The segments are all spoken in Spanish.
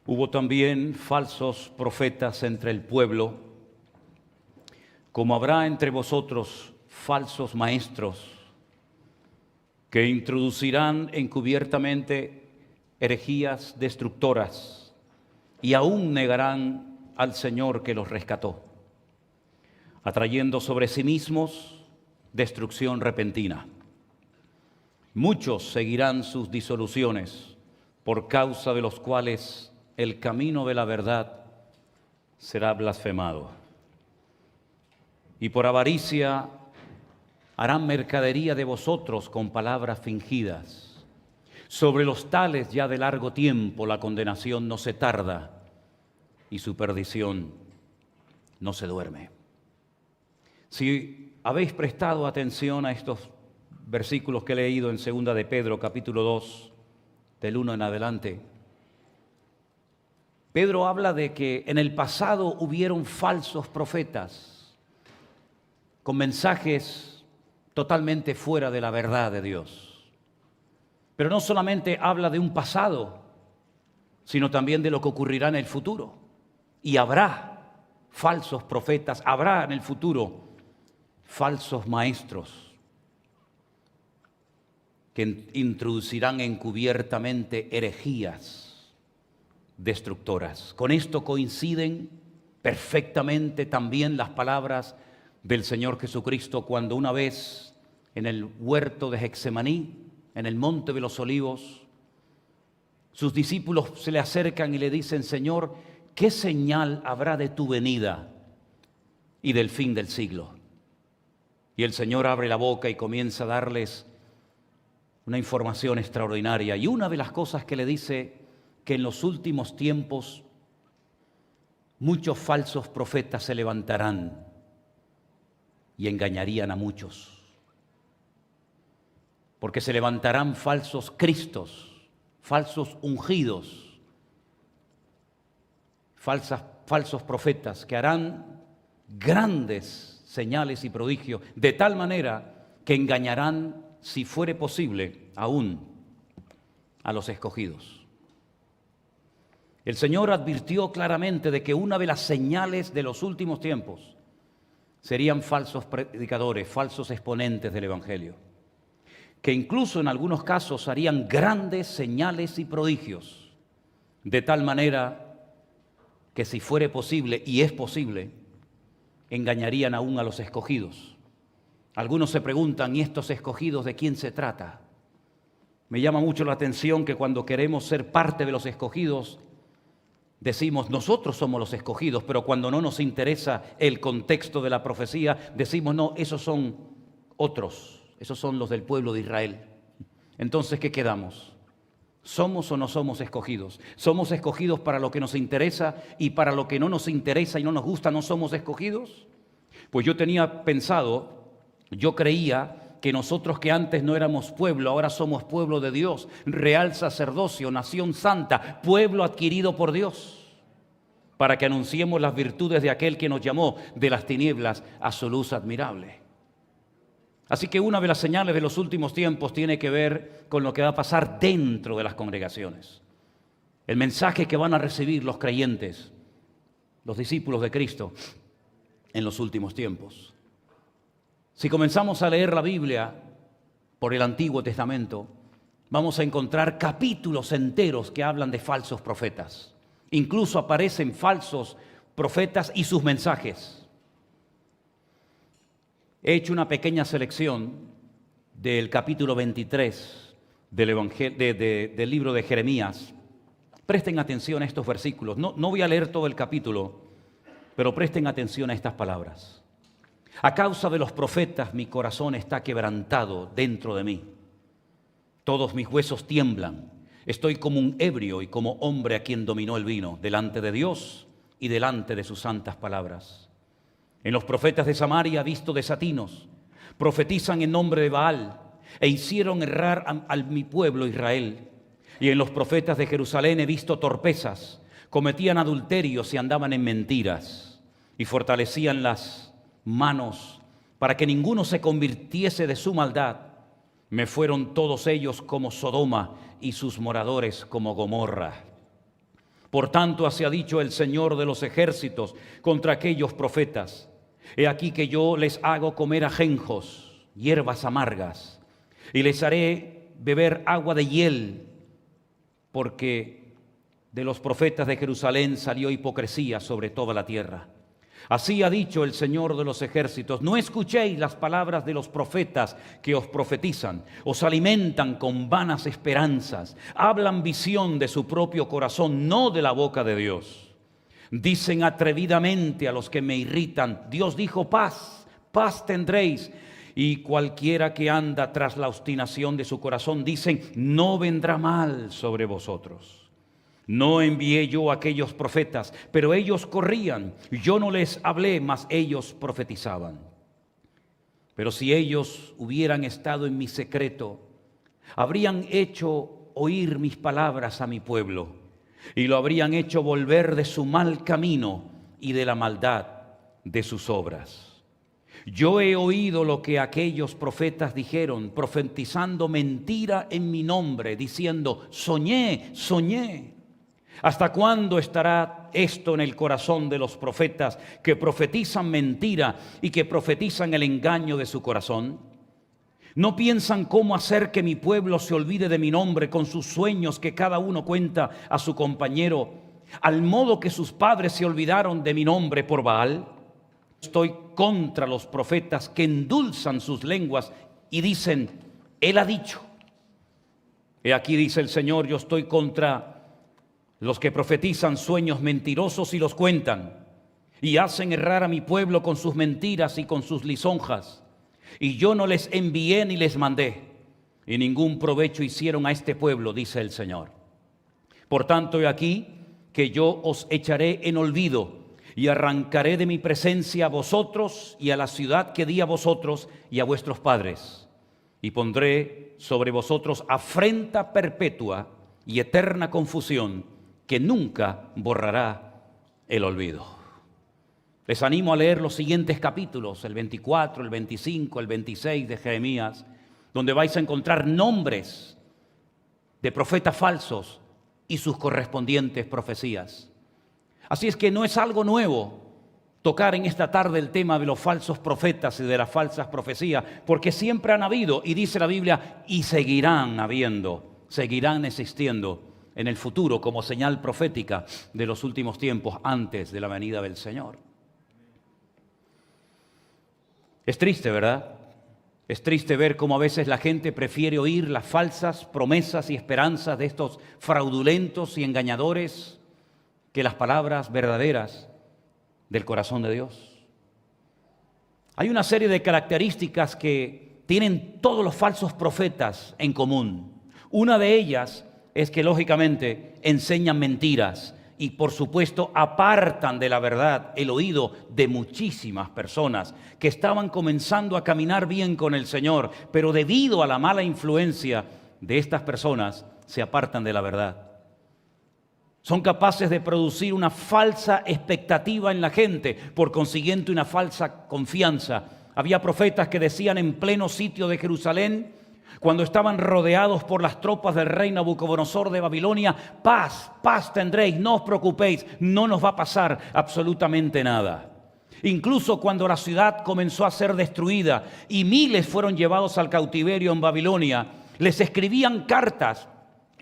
Hubo también falsos profetas entre el pueblo, como habrá entre vosotros falsos maestros que introducirán encubiertamente herejías destructoras y aún negarán al Señor que los rescató, atrayendo sobre sí mismos destrucción repentina. Muchos seguirán sus disoluciones, por causa de los cuales el camino de la verdad será blasfemado. Y por avaricia harán mercadería de vosotros con palabras fingidas. Sobre los tales ya de largo tiempo la condenación no se tarda y su perdición no se duerme. Si habéis prestado atención a estos versículos que he leído en 2 de Pedro, capítulo 2, del 1 en adelante, Pedro habla de que en el pasado hubieron falsos profetas con mensajes totalmente fuera de la verdad de Dios. Pero no solamente habla de un pasado, sino también de lo que ocurrirá en el futuro. Y habrá falsos profetas, habrá en el futuro falsos maestros que introducirán encubiertamente herejías destructoras. Con esto coinciden perfectamente también las palabras del Señor Jesucristo cuando una vez en el huerto de Getsemaní, en el monte de los olivos, sus discípulos se le acercan y le dicen: Señor, ¿qué señal habrá de tu venida y del fin del siglo? Y el Señor abre la boca y comienza a darles una información extraordinaria. Y una de las cosas que le dice, que en los últimos tiempos muchos falsos profetas se levantarán y engañarían a muchos. Porque se levantarán falsos cristos, falsos ungidos, falsos profetas que harán grandes señales y prodigios, de tal manera que engañarán, si fuere posible, aún a los escogidos. El Señor advirtió claramente de que una de las señales de los últimos tiempos serían falsos predicadores, falsos exponentes del Evangelio, que incluso en algunos casos harían grandes señales y prodigios, de tal manera que si fuere posible, y es posible, engañarían aún a los escogidos. Algunos se preguntan: ¿y estos escogidos de quién se trata? Me llama mucho la atención que cuando queremos ser parte de los escogidos, decimos nosotros somos los escogidos, pero cuando no nos interesa el contexto de la profecía, decimos no, esos son otros, esos son los del pueblo de Israel. Entonces, ¿qué quedamos? ¿Somos o no somos escogidos? ¿Somos escogidos para lo que nos interesa y para lo que no nos interesa y no nos gusta no somos escogidos? Pues yo tenía pensado, yo creía que nosotros que antes no éramos pueblo, ahora somos pueblo de Dios, real sacerdocio, nación santa, pueblo adquirido por Dios, para que anunciemos las virtudes de aquel que nos llamó de las tinieblas a su luz admirable. Así que una de las señales de los últimos tiempos tiene que ver con lo que va a pasar dentro de las congregaciones. El mensaje que van a recibir los creyentes, los discípulos de Cristo, en los últimos tiempos. Si comenzamos a leer la Biblia por el Antiguo Testamento, vamos a encontrar capítulos enteros que hablan de falsos profetas. Incluso aparecen falsos profetas y sus mensajes. He hecho una pequeña selección del capítulo 23 del libro de Jeremías. Presten atención a estos versículos. No voy a leer todo el capítulo, pero presten atención a estas palabras. A causa de los profetas mi corazón está quebrantado dentro de mí. Todos mis huesos tiemblan. Estoy como un ebrio y como hombre a quien dominó el vino, delante de Dios y delante de sus santas palabras. En los profetas de Samaria he visto desatinos. Profetizan en nombre de Baal e hicieron errar a mi pueblo Israel. Y en los profetas de Jerusalén he visto torpezas. Cometían adulterios y andaban en mentiras. Y fortalecían las manos para que ninguno se convirtiese de su maldad, me fueron todos ellos como Sodoma y sus moradores como Gomorra. Por tanto, así ha dicho el Señor de los ejércitos contra aquellos profetas: he aquí que yo les hago comer ajenjos, hierbas amargas, y les haré beber agua de hiel, porque de los profetas de Jerusalén salió hipocresía sobre toda la tierra. Así ha dicho el Señor de los ejércitos: no escuchéis las palabras de los profetas que os profetizan, os alimentan con vanas esperanzas, hablan visión de su propio corazón, no de la boca de Dios. Dicen atrevidamente a los que me irritan: Dios dijo paz, paz tendréis. Y cualquiera que anda tras la obstinación de su corazón, dicen: no vendrá mal sobre vosotros. No envié yo a aquellos profetas, pero ellos corrían. Yo no les hablé, mas ellos profetizaban. Pero si ellos hubieran estado en mi secreto, habrían hecho oír mis palabras a mi pueblo, y lo habrían hecho volver de su mal camino y de la maldad de sus obras. Yo he oído lo que aquellos profetas dijeron, profetizando mentira en mi nombre, diciendo: soñé, soñé. ¿Hasta cuándo estará esto en el corazón de los profetas que profetizan mentira y que profetizan el engaño de su corazón? ¿No piensan cómo hacer que mi pueblo se olvide de mi nombre con sus sueños que cada uno cuenta a su compañero, al modo que sus padres se olvidaron de mi nombre por Baal? Estoy contra los profetas que endulzan sus lenguas y dicen: él ha dicho. He aquí, dice el Señor, yo estoy contra los que profetizan sueños mentirosos y los cuentan, y hacen errar a mi pueblo con sus mentiras y con sus lisonjas. Y yo no les envié ni les mandé, y ningún provecho hicieron a este pueblo, dice el Señor. Por tanto, he aquí que yo os echaré en olvido, y arrancaré de mi presencia a vosotros y a la ciudad que di a vosotros y a vuestros padres, y pondré sobre vosotros afrenta perpetua y eterna confusión, que nunca borrará el olvido. Les animo a leer los siguientes capítulos, el 24, el 25, el 26 de Jeremías, donde vais a encontrar nombres de profetas falsos y sus correspondientes profecías. Así es que no es algo nuevo tocar en esta tarde el tema de los falsos profetas y de las falsas profecías, porque siempre han habido, y dice la Biblia, y seguirán habiendo, seguirán existiendo en el futuro como señal profética de los últimos tiempos antes de la venida del Señor. Es triste, ¿verdad? Es triste ver cómo a veces la gente prefiere oír las falsas promesas y esperanzas de estos fraudulentos y engañadores que las palabras verdaderas del corazón de Dios. Hay una serie de características que tienen todos los falsos profetas en común. Una de ellas es que lógicamente enseñan mentiras y por supuesto apartan de la verdad el oído de muchísimas personas que estaban comenzando a caminar bien con el Señor, pero debido a la mala influencia de estas personas se apartan de la verdad. Son capaces de producir una falsa expectativa en la gente, por consiguiente una falsa confianza. Había profetas que decían en pleno sitio de Jerusalén, cuando estaban rodeados por las tropas del rey Nabucodonosor de Babilonia: paz, paz tendréis, no os preocupéis, no nos va a pasar absolutamente nada. Incluso cuando la ciudad comenzó a ser destruida y miles fueron llevados al cautiverio en Babilonia, les escribían cartas.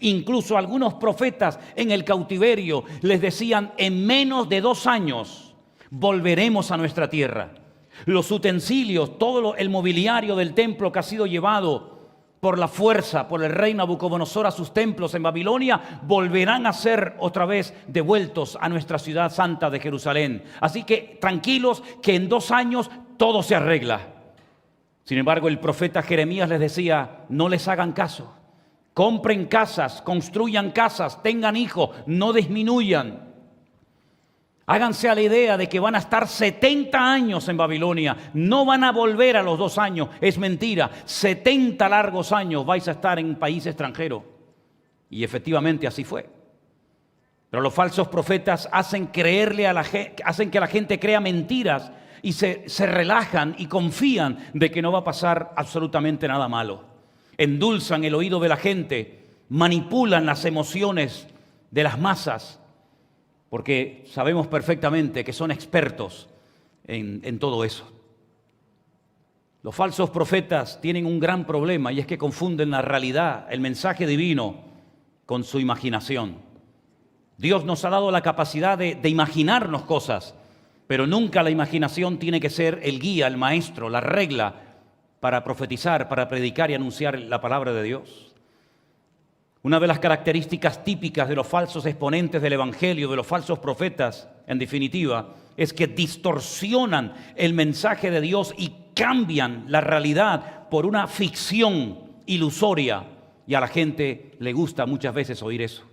Incluso algunos profetas en el cautiverio les decían: en menos de 2 años volveremos a nuestra tierra. Los utensilios, todo el mobiliario del templo que ha sido llevado por la fuerza, por el rey Nabucodonosor a sus templos en Babilonia, volverán a ser otra vez devueltos a nuestra ciudad santa de Jerusalén. Así que tranquilos, que en 2 años todo se arregla. Sin embargo, el profeta Jeremías les decía: no les hagan caso. Compren casas, construyan casas, tengan hijos, no disminuyan. Háganse a la idea de que van a estar 70 años en Babilonia, no van a volver a los 2 años, es mentira. 70 largos años vais a estar en un país extranjero. Y efectivamente así fue. Pero los falsos profetas hacen que la gente crea mentiras y se relajan y confían de que no va a pasar absolutamente nada malo. Endulzan el oído de la gente, manipulan las emociones de las masas, porque sabemos perfectamente que son expertos en todo eso. Los falsos profetas tienen un gran problema, y es que confunden la realidad, el mensaje divino, con su imaginación. Dios nos ha dado la capacidad de imaginarnos cosas, pero nunca la imaginación tiene que ser el guía, el maestro, la regla para profetizar, para predicar y anunciar la palabra de Dios. Una de las características típicas de los falsos exponentes del Evangelio, de los falsos profetas, en definitiva, es que distorsionan el mensaje de Dios y cambian la realidad por una ficción ilusoria, y a la gente le gusta muchas veces oír eso.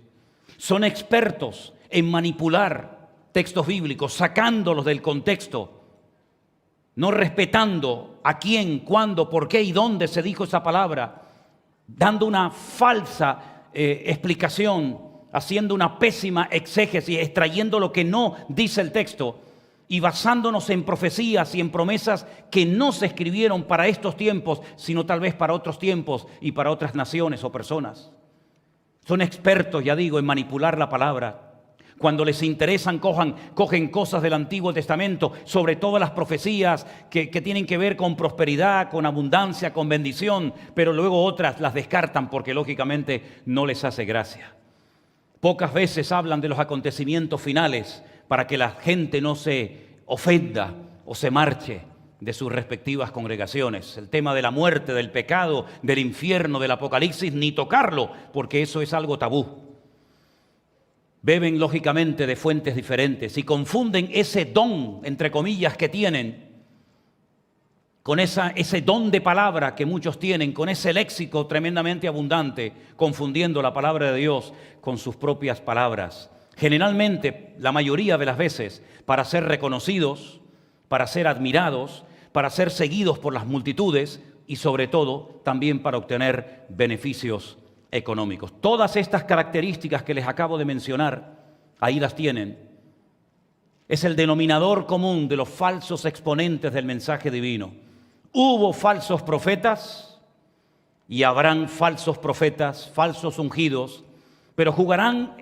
Son expertos en manipular textos bíblicos, sacándolos del contexto, no respetando a quién, cuándo, por qué y dónde se dijo esa palabra, dando una falsa explicación, haciendo una pésima exégesis, extrayendo lo que no dice el texto y basándonos en profecías y en promesas que no se escribieron para estos tiempos, sino tal vez para otros tiempos y para otras naciones o personas. Son expertos, ya digo, en manipular la palabra. Cuando les interesan, cogen cosas del Antiguo Testamento, sobre todo las profecías que tienen que ver con prosperidad, con abundancia, con bendición, pero luego otras las descartan porque lógicamente no les hace gracia. Pocas veces hablan de los acontecimientos finales para que la gente no se ofenda o se marche de sus respectivas congregaciones. El tema de la muerte, del pecado, del infierno, del apocalipsis, ni tocarlo, porque eso es algo tabú. Beben lógicamente de fuentes diferentes y confunden ese don, entre comillas, que tienen con ese don de palabra que muchos tienen, con ese léxico tremendamente abundante, confundiendo la palabra de Dios con sus propias palabras. Generalmente, la mayoría de las veces, para ser reconocidos, para ser admirados, para ser seguidos por las multitudes y sobre todo también para obtener beneficios económicos. Todas estas características que les acabo de mencionar, ahí las tienen. Es el denominador común de los falsos exponentes del mensaje divino. Hubo falsos profetas y habrán falsos profetas, falsos ungidos, pero jugarán,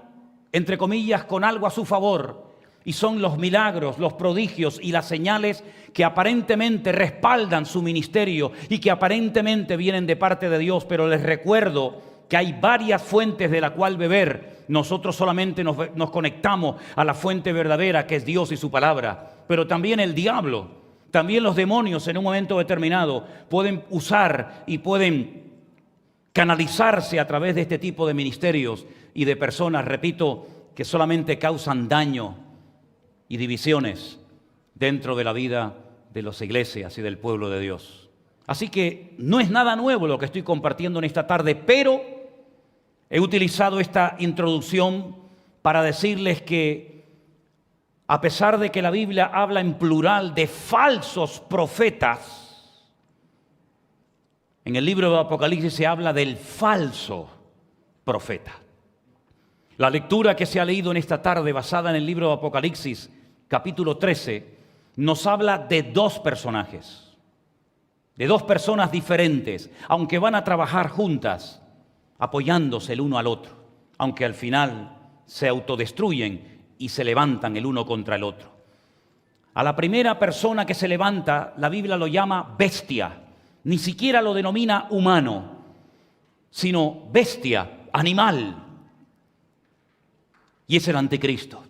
entre comillas, con algo a su favor, y son los milagros, los prodigios y las señales que aparentemente respaldan su ministerio y que aparentemente vienen de parte de Dios, pero les recuerdo que hay varias fuentes de la cual beber. Nosotros solamente nos conectamos a la fuente verdadera, que es Dios y su palabra, pero también el diablo, también los demonios en un momento determinado pueden usar y pueden canalizarse a través de este tipo de ministerios y de personas, repito, que solamente causan daño y divisiones dentro de la vida de las iglesias y del pueblo de Dios. Así que no es nada nuevo lo que estoy compartiendo en esta tarde, pero he utilizado esta introducción para decirles que a pesar de que la Biblia habla en plural de falsos profetas, en el libro de Apocalipsis se habla del falso profeta. La lectura que se ha leído en esta tarde, basada en el libro de Apocalipsis, capítulo 13, nos habla de dos personajes, de dos personas diferentes, aunque van a trabajar juntas, apoyándose el uno al otro, aunque al final se autodestruyen y se levantan el uno contra el otro. A la primera persona que se levanta, la Biblia lo llama bestia, ni siquiera lo denomina humano, sino bestia, animal. Y es el anticristo.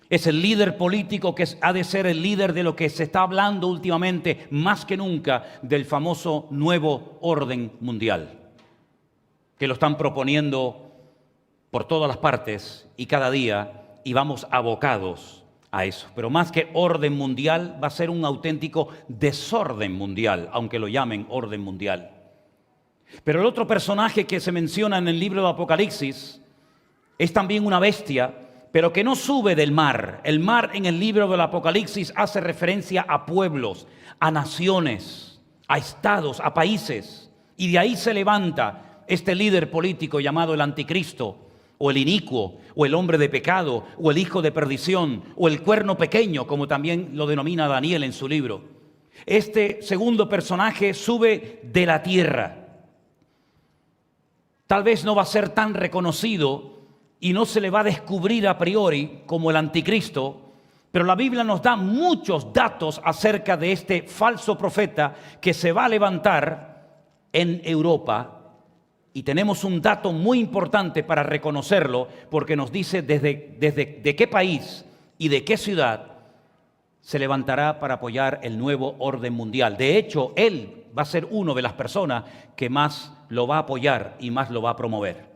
Es el líder político que ha de ser el líder de lo que se está hablando últimamente, más que nunca, del famoso nuevo orden mundial, que lo están proponiendo por todas las partes y cada día, y vamos abocados a eso. Pero más que orden mundial, va a ser un auténtico desorden mundial, aunque lo llamen orden mundial. Pero el otro personaje que se menciona en el libro de Apocalipsis es también una bestia, pero que no sube del mar. El mar en el libro del Apocalipsis hace referencia a pueblos, a naciones, a estados, a países. Y de ahí se levanta este líder político llamado el anticristo, o el inicuo, o el hombre de pecado, o el hijo de perdición, o el cuerno pequeño, como también lo denomina Daniel en su libro. Este segundo personaje sube de la tierra. Tal vez no va a ser tan reconocido y no se le va a descubrir a priori como el anticristo, pero la Biblia nos da muchos datos acerca de este falso profeta que se va a levantar en Europa. Y tenemos un dato muy importante para reconocerlo, porque nos dice desde de qué país y de qué ciudad se levantará para apoyar el nuevo orden mundial. De hecho, él va a ser una de las personas que más lo va a apoyar y más lo va a promover.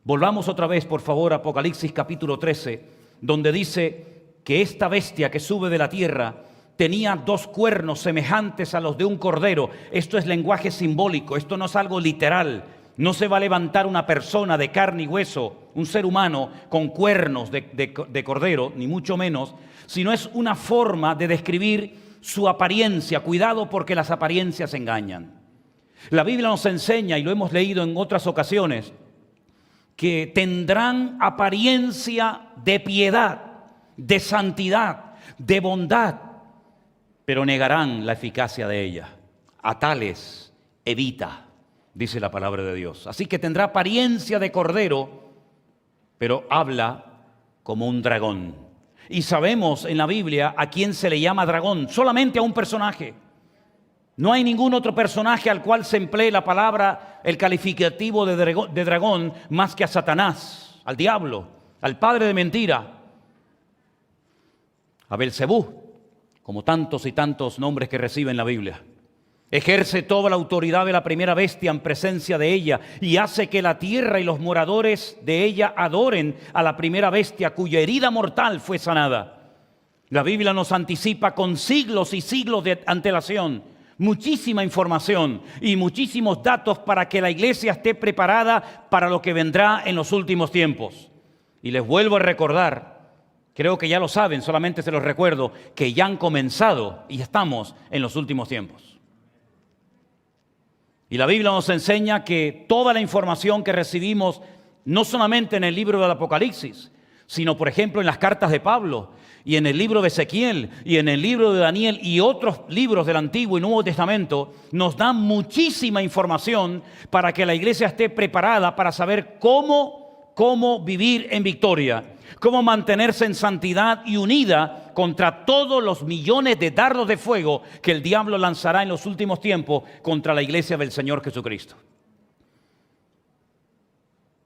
Volvamos otra vez, por favor, a Apocalipsis capítulo 13, donde dice que esta bestia que sube de la tierra tenía 2 cuernos semejantes a los de un cordero. Esto es lenguaje simbólico, esto no es algo literal. No se va a levantar una persona de carne y hueso, un ser humano con cuernos de cordero, ni mucho menos, sino es una forma de describir su apariencia. Cuidado, porque las apariencias engañan. La Biblia nos enseña, y lo hemos leído en otras ocasiones, que tendrán apariencia de piedad, de santidad, de bondad, pero negarán la eficacia de ella. A tales evita, dice la palabra de Dios. Así que tendrá apariencia de cordero, pero habla como un dragón. Y sabemos en la Biblia a quién se le llama dragón, solamente a un personaje. No hay ningún otro personaje al cual se emplee la palabra, el calificativo de dragón, más que a Satanás, al diablo, al padre de mentira, a Belcebú, como tantos y tantos nombres que recibe en la Biblia. Ejerce toda la autoridad de la primera bestia en presencia de ella y hace que la tierra y los moradores de ella adoren a la primera bestia cuya herida mortal fue sanada. La Biblia nos anticipa con siglos y siglos de antelación muchísima información y muchísimos datos para que la iglesia esté preparada para lo que vendrá en los últimos tiempos. Y les vuelvo a recordar, creo que ya lo saben, solamente se los recuerdo, que ya han comenzado y estamos en los últimos tiempos. Y la Biblia nos enseña que toda la información que recibimos, no solamente en el libro del Apocalipsis, sino por ejemplo en las cartas de Pablo, y en el libro de Ezequiel, y en el libro de Daniel, y otros libros del Antiguo y Nuevo Testamento, nos dan muchísima información para que la iglesia esté preparada para saber cómo vivir en victoria, cómo mantenerse en santidad y unida contra todos los millones de dardos de fuego que el diablo lanzará en los últimos tiempos contra la iglesia del Señor Jesucristo.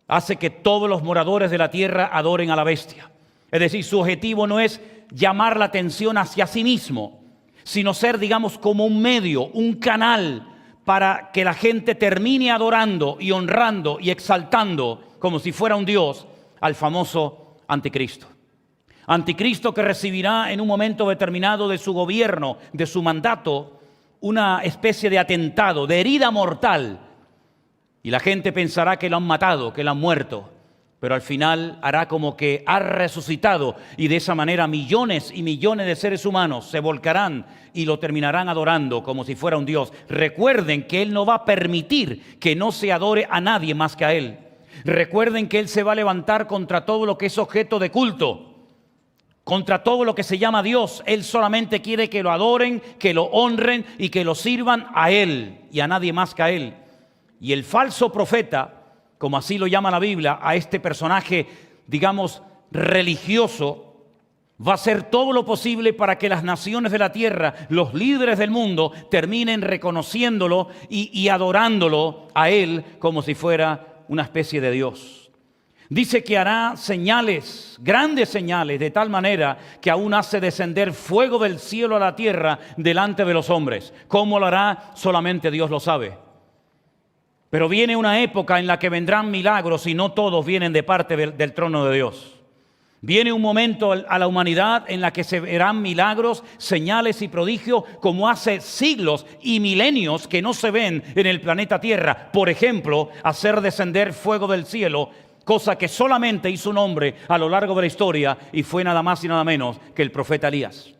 Hace que todos los moradores de la tierra adoren a la bestia. Es decir, su objetivo no es llamar la atención hacia sí mismo, sino ser, digamos, como un medio, un canal para que la gente termine adorando y honrando y exaltando, como si fuera un Dios, al famoso anticristo. Anticristo que recibirá en un momento determinado de su gobierno, de su mandato, una especie de atentado, de herida mortal. Y la gente pensará que lo han matado, que lo han muerto. Pero al final hará como que ha resucitado y de esa manera millones y millones de seres humanos se volcarán y lo terminarán adorando como si fuera un Dios. Recuerden que Él no va a permitir que no se adore a nadie más que a Él. Recuerden que Él se va a levantar contra todo lo que es objeto de culto, contra todo lo que se llama Dios. Él solamente quiere que lo adoren, que lo honren y que lo sirvan a Él y a nadie más que a Él. Y el falso profeta, como así lo llama la Biblia, a este personaje, digamos, religioso, va a hacer todo lo posible para que las naciones de la tierra, los líderes del mundo, terminen reconociéndolo y adorándolo a Él como si fuera una especie de Dios. Dice que hará señales, grandes señales, de tal manera que aún hace descender fuego del cielo a la tierra delante de los hombres. ¿Cómo lo hará? Solamente Dios lo sabe. Pero viene una época en la que vendrán milagros y no todos vienen de parte del trono de Dios. Viene un momento a la humanidad en la que se verán milagros, señales y prodigios como hace siglos y milenios que no se ven en el planeta Tierra. Por ejemplo, hacer descender fuego del cielo, cosa que solamente hizo un hombre a lo largo de la historia y fue nada más y nada menos que el profeta Elías.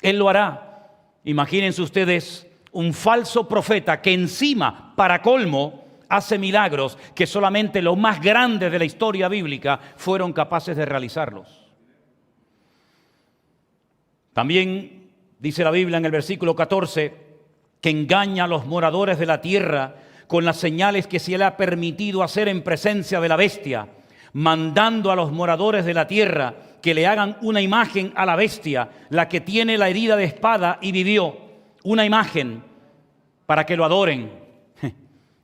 Él lo hará. Imagínense ustedes un falso profeta que encima, para colmo, hace milagros que solamente los más grandes de la historia bíblica fueron capaces de realizarlos. También dice la Biblia en el versículo 14 que engaña a los moradores de la tierra con las señales que se le ha permitido hacer en presencia de la bestia, mandando a los moradores de la tierra que le hagan una imagen a la bestia, la que tiene la herida de espada y vivió, una imagen para que lo adoren,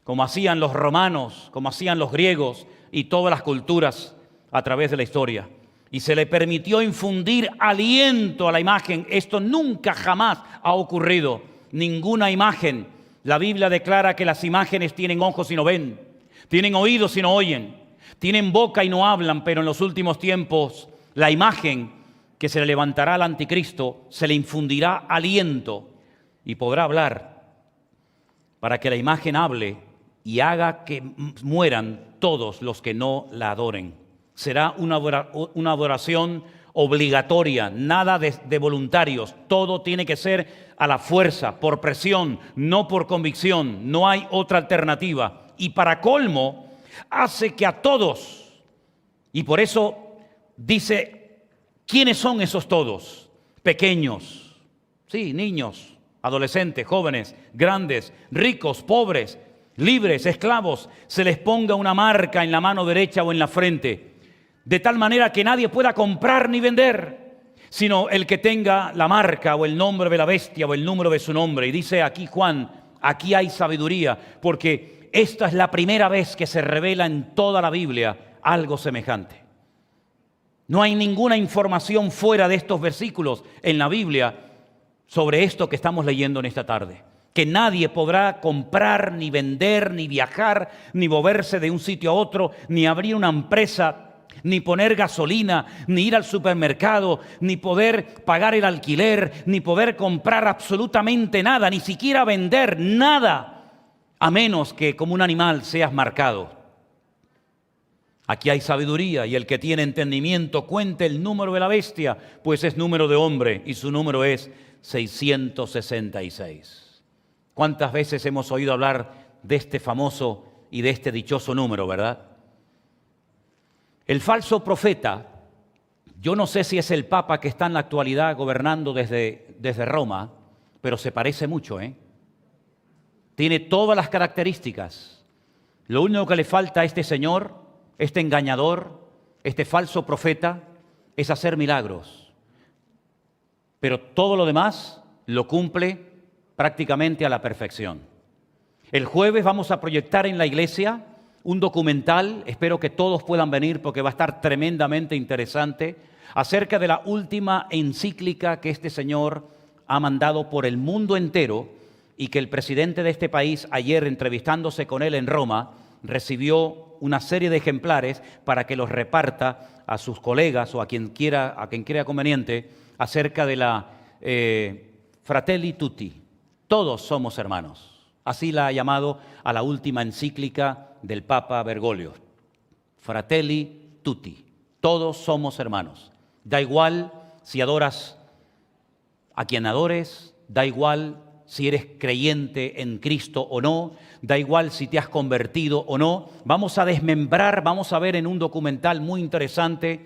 como hacían los romanos, como hacían los griegos y todas las culturas a través de la historia. Y se le permitió infundir aliento a la imagen. Esto nunca jamás ha ocurrido. Ninguna imagen. La Biblia declara que las imágenes tienen ojos y no ven, tienen oídos y no oyen, tienen boca y no hablan, pero en los últimos tiempos la imagen que se le levantará al anticristo se le infundirá aliento y podrá hablar para que la imagen hable y haga que mueran todos los que no la adoren. Será una adoración obligatoria, nada de voluntarios. Todo tiene que ser a la fuerza, por presión, no por convicción. No hay otra alternativa. Y para colmo, hace que a todos, y por eso dice, ¿quiénes son esos todos? Pequeños, sí, niños, adolescentes, jóvenes, grandes, ricos, pobres, libres, esclavos, se les ponga una marca en la mano derecha o en la frente, de tal manera que nadie pueda comprar ni vender, sino el que tenga la marca o el nombre de la bestia o el número de su nombre. Y dice aquí Juan, aquí hay sabiduría, porque esta es la primera vez que se revela en toda la Biblia algo semejante. No hay ninguna información fuera de estos versículos en la Biblia sobre esto que estamos leyendo en esta tarde. Que nadie podrá comprar, ni vender, ni viajar, ni moverse de un sitio a otro, ni abrir una empresa, ni poner gasolina, ni ir al supermercado, ni poder pagar el alquiler, ni poder comprar absolutamente nada, ni siquiera vender nada, a menos que como un animal seas marcado. Aquí hay sabiduría, y el que tiene entendimiento cuente el número de la bestia, pues es número de hombre, y su número es 666. ¿Cuántas veces hemos oído hablar de este famoso y de este dichoso número, verdad? El falso profeta, yo no sé si es el Papa que está en la actualidad gobernando desde Roma, pero se parece mucho, ¿eh? Tiene todas las características. Lo único que le falta a este señor, este engañador, este falso profeta, es hacer milagros. Pero todo lo demás lo cumple prácticamente a la perfección. El jueves vamos a proyectar en la iglesia un documental, espero que todos puedan venir porque va a estar tremendamente interesante, acerca de la última encíclica que este señor ha mandado por el mundo entero y que el presidente de este país, ayer entrevistándose con él en Roma, recibió una serie de ejemplares para que los reparta a sus colegas o a quien quiera conveniente, acerca de la Fratelli Tutti. Todos somos hermanos. Así la ha llamado a la última encíclica del Papa Bergoglio. Fratelli Tutti. Todos somos hermanos. Da igual si adoras a quien adores, da igual si eres creyente en Cristo o no, da igual si te has convertido o no. Vamos a desmembrar, vamos a ver en un documental muy interesante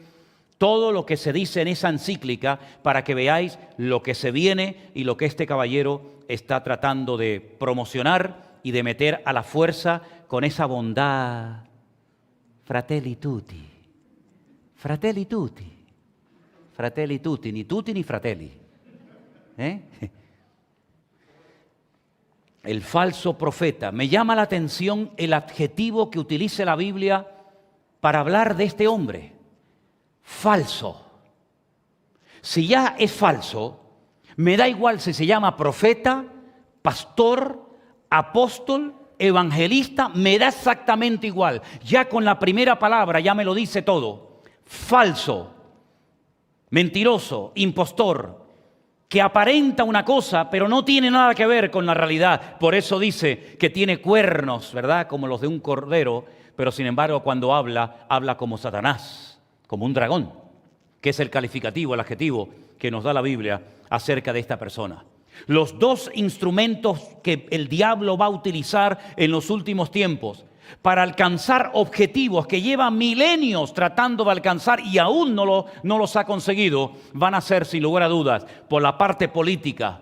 todo lo que se dice en esa encíclica para que veáis lo que se viene y lo que este caballero está tratando de promocionar y de meter a la fuerza con esa bondad. Fratelli tutti, fratelli tutti, fratelli tutti, ni tutti ni fratelli. El falso profeta. Me llama la atención el adjetivo que utiliza la Biblia para hablar de este hombre. Falso. Si ya es falso, me da igual si se llama profeta, pastor, apóstol, evangelista, me da exactamente igual. Ya con la primera palabra ya me lo dice todo. Falso, mentiroso, impostor, que aparenta una cosa, pero no tiene nada que ver con la realidad. Por eso dice que tiene cuernos, ¿verdad? Como los de un cordero, pero sin embargo cuando habla, habla como Satanás, como un dragón, que es el calificativo, el adjetivo que nos da la Biblia acerca de esta persona. Los dos instrumentos que el diablo va a utilizar en los últimos tiempos para alcanzar objetivos que llevan milenios tratando de alcanzar y aún no los ha conseguido, van a ser, sin lugar a dudas, por la parte política,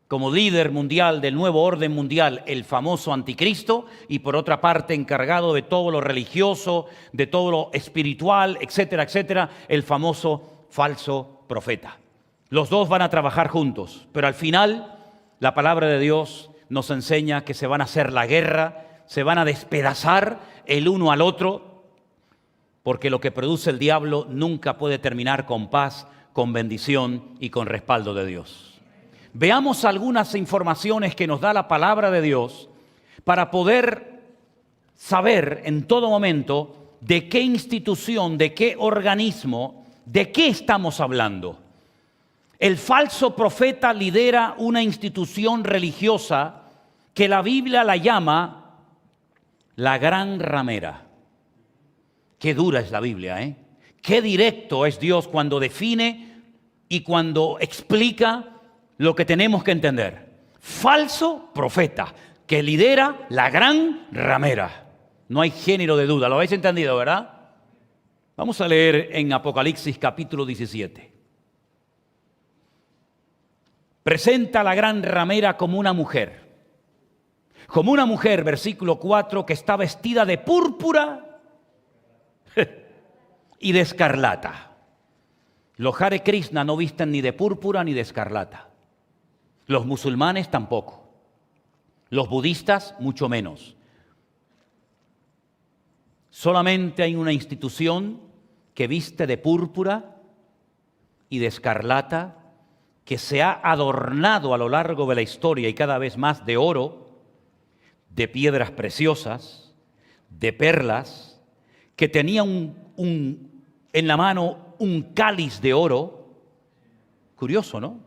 como líder mundial del nuevo orden mundial, el famoso anticristo, y por otra parte encargado de todo lo religioso, de todo lo espiritual, etcétera, etcétera, el famoso falso profeta. Los dos van a trabajar juntos, pero al final la palabra de Dios nos enseña que se van a hacer la guerra, se van a despedazar el uno al otro, porque lo que produce el diablo nunca puede terminar con paz, con bendición y con respaldo de Dios. Veamos algunas informaciones que nos da la palabra de Dios para poder saber en todo momento de qué institución, de qué organismo, de qué estamos hablando. El falso profeta lidera una institución religiosa que la Biblia la llama la gran ramera. Qué dura es la Biblia, ¿eh? Qué directo es Dios cuando define y cuando explica lo que tenemos que entender. Falso profeta que lidera la gran ramera. No hay género de duda. ¿Lo habéis entendido, verdad? Vamos a leer en Apocalipsis capítulo 17. Presenta a la gran ramera como una mujer. Como una mujer, versículo 4, que está vestida de púrpura y de escarlata. Los Hare Krishna no visten ni de púrpura ni de escarlata. Los musulmanes tampoco. Los budistas mucho menos. Solamente hay una institución que viste de púrpura y de escarlata, que se ha adornado a lo largo de la historia y cada vez más de oro, de piedras preciosas, de perlas, que tenía en la mano un cáliz de oro. Curioso, ¿no?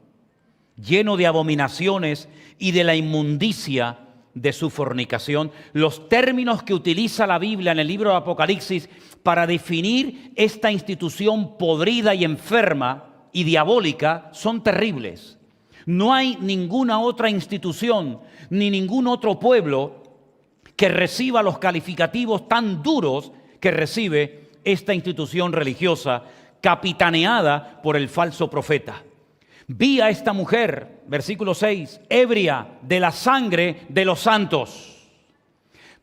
Lleno de abominaciones y de la inmundicia de su fornicación. Los términos que utiliza la Biblia en el libro de Apocalipsis para definir esta institución podrida y enferma y diabólica son terribles. No hay ninguna otra institución ni ningún otro pueblo que reciba los calificativos tan duros que recibe esta institución religiosa capitaneada por el falso profeta. Vi a esta mujer, versículo 6, ebria de la sangre de los santos.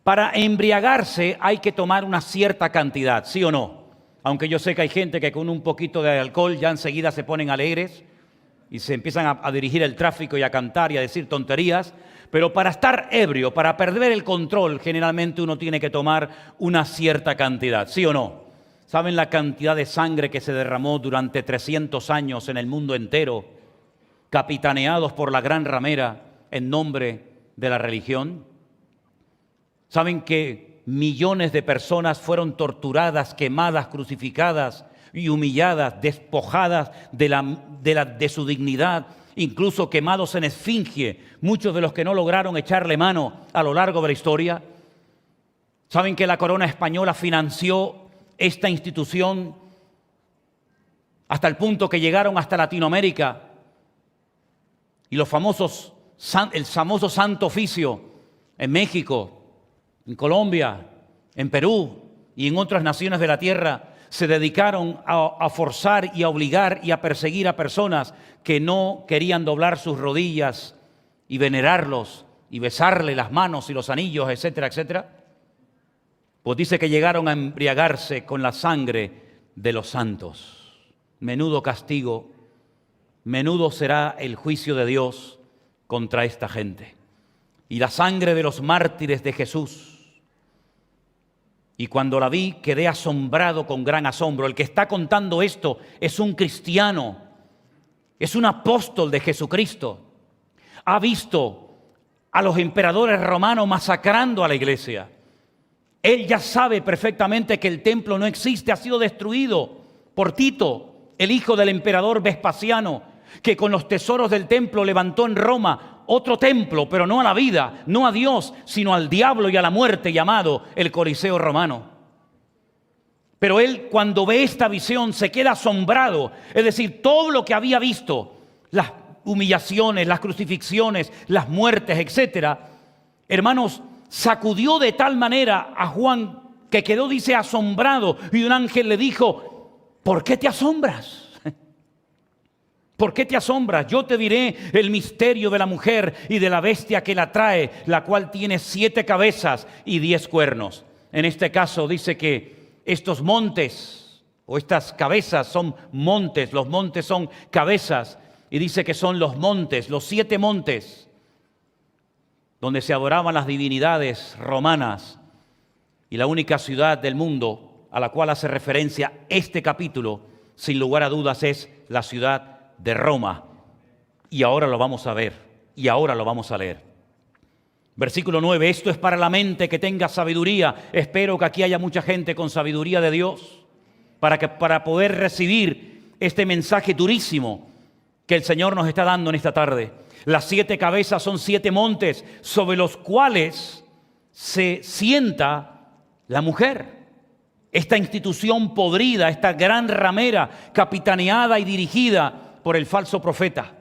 Para embriagarse hay que tomar una cierta cantidad, ¿sí o no? Aunque yo sé que hay gente que con un poquito de alcohol ya enseguida se ponen alegres y se empiezan a dirigir el tráfico y a cantar y a decir tonterías. Pero para estar ebrio, para perder el control, generalmente uno tiene que tomar una cierta cantidad, ¿sí o no? ¿Saben la cantidad de sangre que se derramó durante 300 años en el mundo entero, capitaneados por la gran ramera en nombre de la religión? ¿Saben que millones de personas fueron torturadas, quemadas, crucificadas y humilladas, despojadas de su dignidad, incluso quemados en esfinge, muchos de los que no lograron echarle mano a lo largo de la historia? ¿Saben que la corona española financió esta institución hasta el punto que llegaron hasta Latinoamérica? Y el famoso Santo Oficio en México, en Colombia, en Perú y en otras naciones de la tierra se dedicaron a forzar y a obligar y a perseguir a personas que no querían doblar sus rodillas y venerarlos y besarle las manos y los anillos, etcétera, etcétera. Pues dice que llegaron a embriagarse con la sangre de los santos. Menudo castigo, menudo será el juicio de Dios contra esta gente. Y la sangre de los mártires de Jesús. Y cuando la vi, quedé asombrado con gran asombro. El que está contando esto es un cristiano, es un apóstol de Jesucristo. Ha visto a los emperadores romanos masacrando a la iglesia. Él ya sabe perfectamente que el templo no existe, ha sido destruido por Tito, el hijo del emperador Vespasiano, que con los tesoros del templo levantó en Roma otro templo, pero no a la vida, no a Dios, sino al diablo y a la muerte, llamado el Coliseo romano. Pero él, cuando ve esta visión, se queda asombrado. Es decir, todo lo que había visto, las humillaciones, las crucifixiones, las muertes, etcétera, hermanos, sacudió de tal manera a Juan que quedó, dice, asombrado. Y un ángel le dijo: ¿por qué te asombras? ¿Por qué te asombras? Yo te diré el misterio de la mujer y de la bestia que la trae, la cual tiene 7 cabezas y 10 cuernos. En este caso dice que estos montes o estas cabezas son montes, los montes son cabezas, y dice que son los montes, los 7 montes, donde se adoraban las divinidades romanas, y la única ciudad del mundo a la cual hace referencia este capítulo, sin lugar a dudas, es la ciudad de Roma. Y ahora lo vamos a ver, y ahora lo vamos a leer. Versículo 9, esto es para la mente que tenga sabiduría. Espero que aquí haya mucha gente con sabiduría de Dios, para poder recibir este mensaje durísimo que el Señor nos está dando en esta tarde. Las 7 cabezas son 7 montes sobre los cuales se sienta la mujer. Esta institución podrida, esta gran ramera, capitaneada y dirigida por el falso profeta.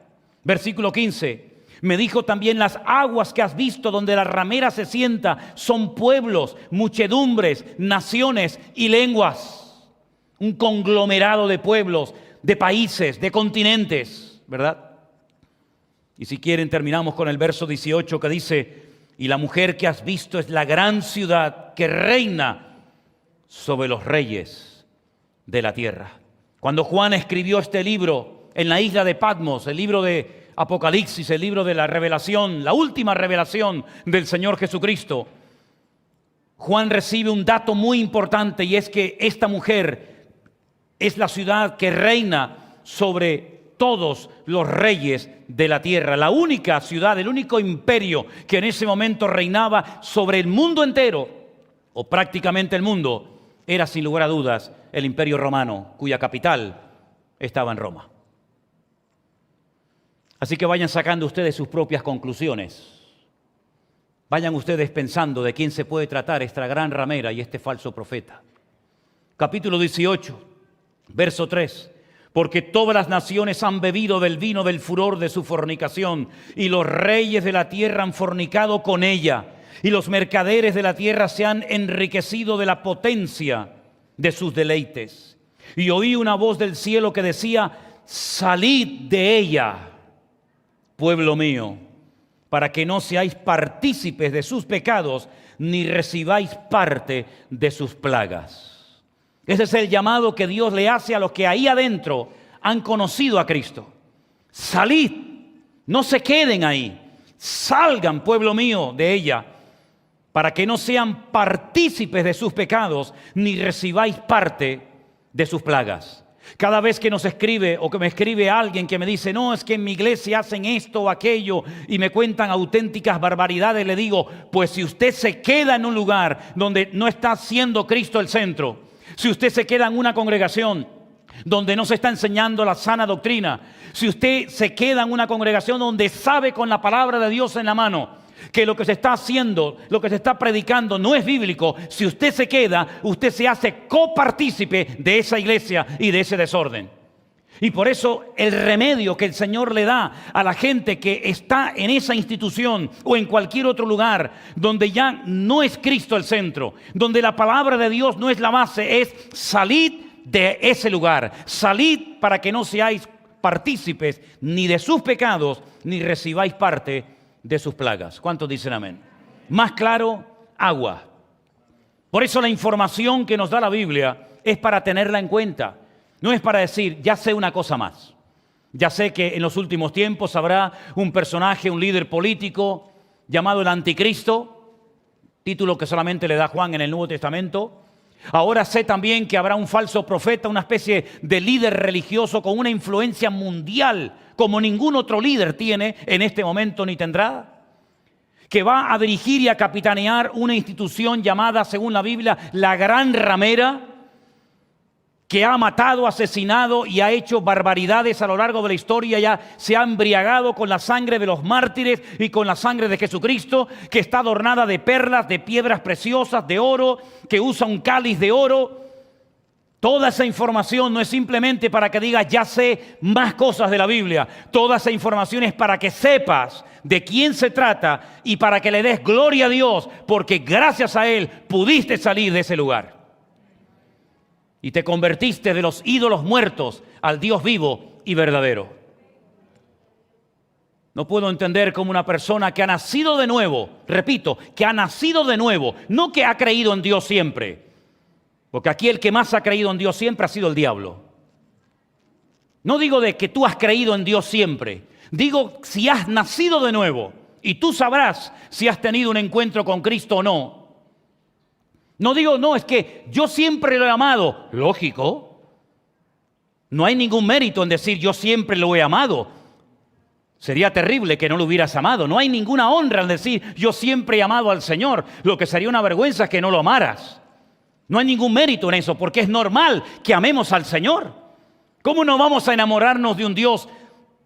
Versículo 15. Me dijo también: las aguas que has visto donde la ramera se sienta son pueblos, muchedumbres, naciones y lenguas. Un conglomerado de pueblos, de países, de continentes, ¿verdad? Y si quieren terminamos con el verso 18 que dice: y la mujer que has visto es la gran ciudad que reina sobre los reyes de la tierra. Cuando Juan escribió este libro en la isla de Patmos, el libro de Apocalipsis, el libro de la revelación, la última revelación del Señor Jesucristo, Juan recibe un dato muy importante, y es que esta mujer es la ciudad que reina sobre todos los reyes de la tierra. La única ciudad, el único imperio que en ese momento reinaba sobre el mundo entero, o prácticamente el mundo, era sin lugar a dudas el Imperio Romano, cuya capital estaba en Roma. Así que vayan sacando ustedes sus propias conclusiones. Vayan ustedes pensando de quién se puede tratar esta gran ramera y este falso profeta. Capítulo 18, verso 3. Porque todas las naciones han bebido del vino del furor de su fornicación, y los reyes de la tierra han fornicado con ella, y los mercaderes de la tierra se han enriquecido de la potencia de sus deleites. Y oí una voz del cielo que decía: salid de ella, pueblo mío, para que no seáis partícipes de sus pecados, ni recibáis parte de sus plagas. Ese es el llamado que Dios le hace a los que ahí adentro han conocido a Cristo. Salid, no se queden ahí, salgan, pueblo mío, de ella, para que no sean partícipes de sus pecados, ni recibáis parte de sus plagas. Cada vez que nos escribe o que me escribe alguien que me dice: no, es que en mi iglesia hacen esto o aquello, y me cuentan auténticas barbaridades, le digo: pues si usted se queda en un lugar donde no está siendo Cristo el centro, si usted se queda en una congregación donde no se está enseñando la sana doctrina, si usted se queda en una congregación donde sabe con la palabra de Dios en la mano que lo que se está haciendo, lo que se está predicando no es bíblico, si usted se queda, usted se hace copartícipe de esa iglesia y de ese desorden. Y por eso el remedio que el Señor le da a la gente que está en esa institución o en cualquier otro lugar donde ya no es Cristo el centro, donde la palabra de Dios no es la base, es: salid de ese lugar, salid para que no seáis partícipes ni de sus pecados, ni recibáis parte de sus plagas. ¿Cuántos dicen amén? Más claro, agua. Por eso la información que nos da la Biblia es para tenerla en cuenta. No es para decir: ya sé una cosa más. Ya sé que en los últimos tiempos habrá un personaje, un líder político llamado el Anticristo, título que solamente le da Juan en el Nuevo Testamento. Ahora sé también que habrá un falso profeta, una especie de líder religioso con una influencia mundial como ningún otro líder tiene en este momento ni tendrá, que va a dirigir y a capitanear una institución llamada, según la Biblia, la Gran Ramera, que ha matado, asesinado y ha hecho barbaridades a lo largo de la historia. Ya se ha embriagado con la sangre de los mártires y con la sangre de Jesucristo, que está adornada de perlas, de piedras preciosas, de oro, que usa un cáliz de oro. Toda esa información no es simplemente para que digas, ya sé más cosas de la Biblia. Toda esa información es para que sepas de quién se trata y para que le des gloria a Dios, porque gracias a Él pudiste salir de ese lugar. Y te convertiste de los ídolos muertos al Dios vivo y verdadero. No puedo entender cómo una persona que ha nacido de nuevo, repito, que ha nacido de nuevo, no que ha creído en Dios siempre, porque aquí el que más ha creído en Dios siempre ha sido el diablo. No digo de que tú has creído en Dios siempre. Digo si has nacido de nuevo. Y tú sabrás si has tenido un encuentro con Cristo o no. No digo, no, es que yo siempre lo he amado. Lógico. No hay ningún mérito en decir yo siempre lo he amado. Sería terrible que no lo hubieras amado. No hay ninguna honra en decir yo siempre he amado al Señor. Lo que sería una vergüenza es que no lo amaras. No hay ningún mérito en eso, porque es normal que amemos al Señor. ¿Cómo no vamos a enamorarnos de un Dios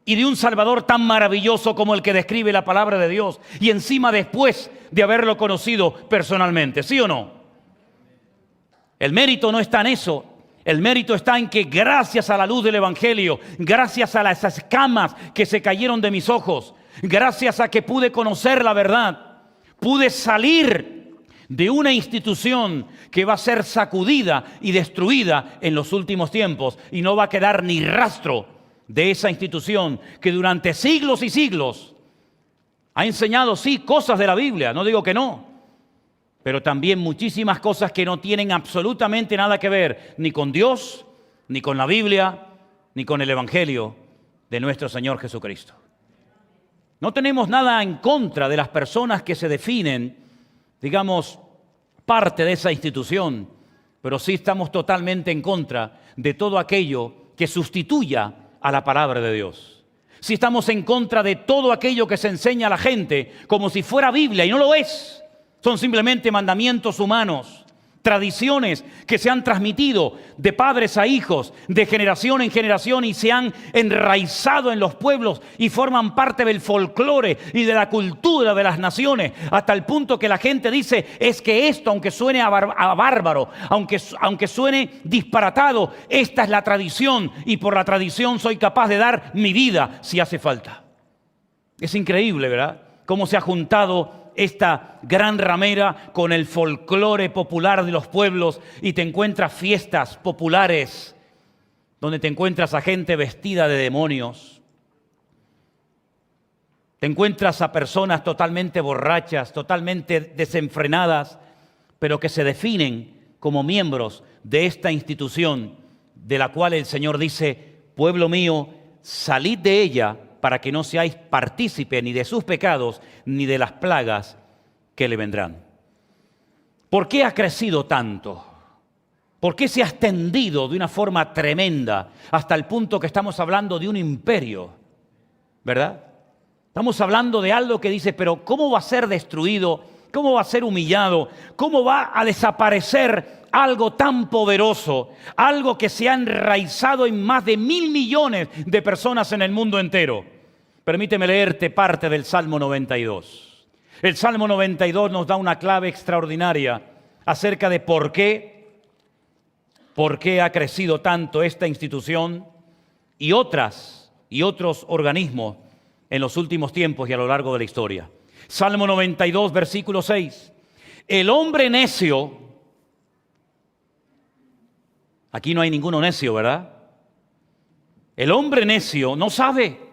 y de un Salvador tan maravilloso como el que describe la palabra de Dios? Y encima después de haberlo conocido personalmente, ¿sí o no? El mérito no está en eso. El mérito está en que gracias a la luz del Evangelio, gracias a esas escamas que se cayeron de mis ojos, gracias a que pude conocer la verdad, pude salir de una institución que va a ser sacudida y destruida en los últimos tiempos, y no va a quedar ni rastro de esa institución que durante siglos y siglos ha enseñado, sí, cosas de la Biblia, no digo que no, pero también muchísimas cosas que no tienen absolutamente nada que ver ni con Dios, ni con la Biblia, ni con el Evangelio de nuestro Señor Jesucristo. No tenemos nada en contra de las personas que se definen, digamos, parte de esa institución, pero sí estamos totalmente en contra de todo aquello que sustituya a la palabra de Dios. Sí estamos en contra de todo aquello que se enseña a la gente como si fuera Biblia, y no lo es. Son simplemente mandamientos humanos, tradiciones que se han transmitido de padres a hijos, de generación en generación, y se han enraizado en los pueblos y forman parte del folclore y de la cultura de las naciones, hasta el punto que la gente dice, es que esto, aunque suene a bárbaro, aunque suene disparatado, esta es la tradición, y por la tradición soy capaz de dar mi vida si hace falta. Es increíble, ¿verdad? Cómo se ha juntado esta gran ramera con el folclore popular de los pueblos, y te encuentras fiestas populares donde te encuentras a gente vestida de demonios. Te encuentras a personas totalmente borrachas, totalmente desenfrenadas, pero que se definen como miembros de esta institución de la cual el Señor dice, pueblo mío, salid de ella, para que no seáis partícipe ni de sus pecados, ni de las plagas que le vendrán. ¿Por qué ha crecido tanto? ¿Por qué se ha extendido de una forma tremenda hasta el punto que estamos hablando de un imperio? ¿Verdad? Estamos hablando de algo que dice, pero ¿cómo va a ser destruido? ¿Cómo va a ser humillado? ¿Cómo va a desaparecer algo tan poderoso? Algo que se ha enraizado en más de 1.000 millones de personas en el mundo entero. Permíteme leerte parte del Salmo 92. El Salmo 92 nos da una clave extraordinaria acerca de por qué ha crecido tanto esta institución y otros organismos en los últimos tiempos y a lo largo de la historia. Salmo 92, versículo 6. El hombre necio, aquí no hay ninguno necio, ¿verdad? El hombre necio no sabe.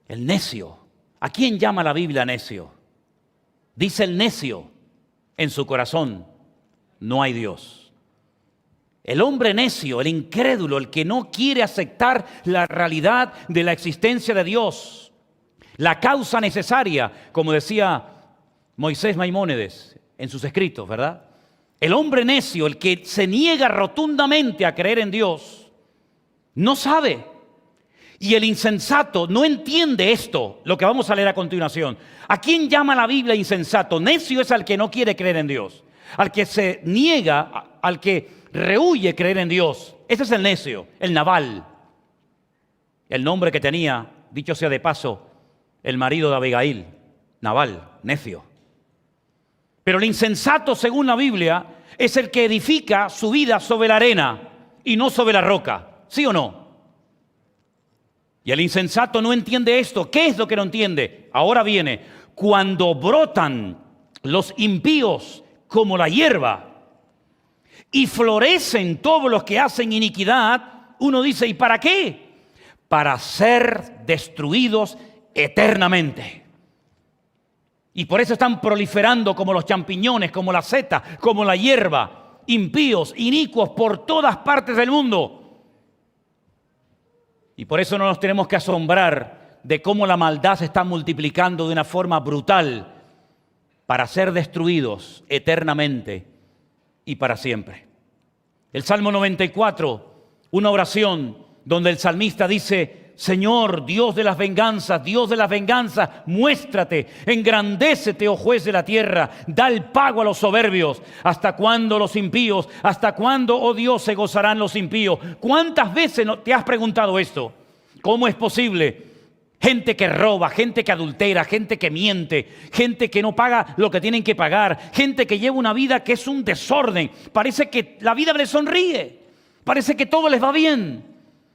El necio. ¿A quién llama la Biblia necio? Dice el necio en su corazón, no hay Dios. El hombre necio, el incrédulo, el que no quiere aceptar la realidad de la existencia de Dios, la causa necesaria, como decía Moisés Maimónides en sus escritos, ¿verdad? El hombre necio, el que se niega rotundamente a creer en Dios, no sabe. Y el insensato no entiende esto, lo que vamos a leer a continuación. ¿A quién llama la Biblia insensato? Necio es al que no quiere creer en Dios, al que se niega, al que rehúye creer en Dios. Ese es el necio, el Nabal. El nombre que tenía, dicho sea de paso, el marido de Abigail, Nabal, necio. Pero el insensato, según la Biblia, es el que edifica su vida sobre la arena y no sobre la roca. ¿Sí o no? Y el insensato no entiende esto. ¿Qué es lo que no entiende? Ahora viene, cuando brotan los impíos como la hierba y florecen todos los que hacen iniquidad, uno dice, ¿y para qué? Para ser destruidos eternamente. Y por eso están proliferando como los champiñones, como la seta, como la hierba, impíos, inicuos por todas partes del mundo. Y por eso no nos tenemos que asombrar de cómo la maldad se está multiplicando de una forma brutal para ser destruidos eternamente y para siempre. El Salmo 94, una oración donde el salmista dice, Señor, Dios de las venganzas, muéstrate, engrandécete, oh juez de la tierra, da el pago a los soberbios. ¿Hasta cuándo los impíos? ¿Hasta cuándo, oh Dios, se gozarán los impíos? ¿Cuántas veces te has preguntado esto? ¿Cómo es posible? Gente que roba, gente que adultera, gente que miente, gente que no paga lo que tienen que pagar, gente que lleva una vida que es un desorden. Parece que la vida les sonríe, parece que todo les va bien.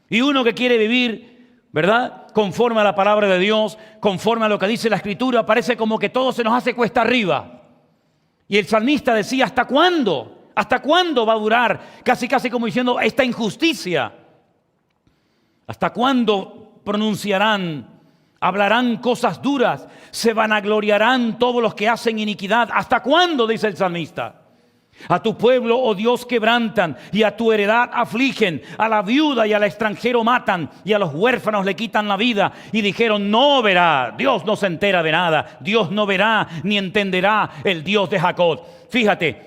Y uno que quiere vivir, ¿verdad?, conforme a la palabra de Dios, conforme a lo que dice la Escritura, parece como que todo se nos hace cuesta arriba. Y el salmista decía, ¿hasta cuándo? ¿Hasta cuándo va a durar? Casi como diciendo, esta injusticia. ¿Hasta cuándo pronunciarán? Hablarán cosas duras, se vanagloriarán todos los que hacen iniquidad. ¿Hasta cuándo? Dice el salmista. A tu pueblo, oh Dios, quebrantan y a tu heredad afligen. A la viuda y al extranjero matan y a los huérfanos le quitan la vida. Y dijeron, no verá, Dios no se entera de nada. Dios no verá ni entenderá el Dios de Jacob. Fíjate,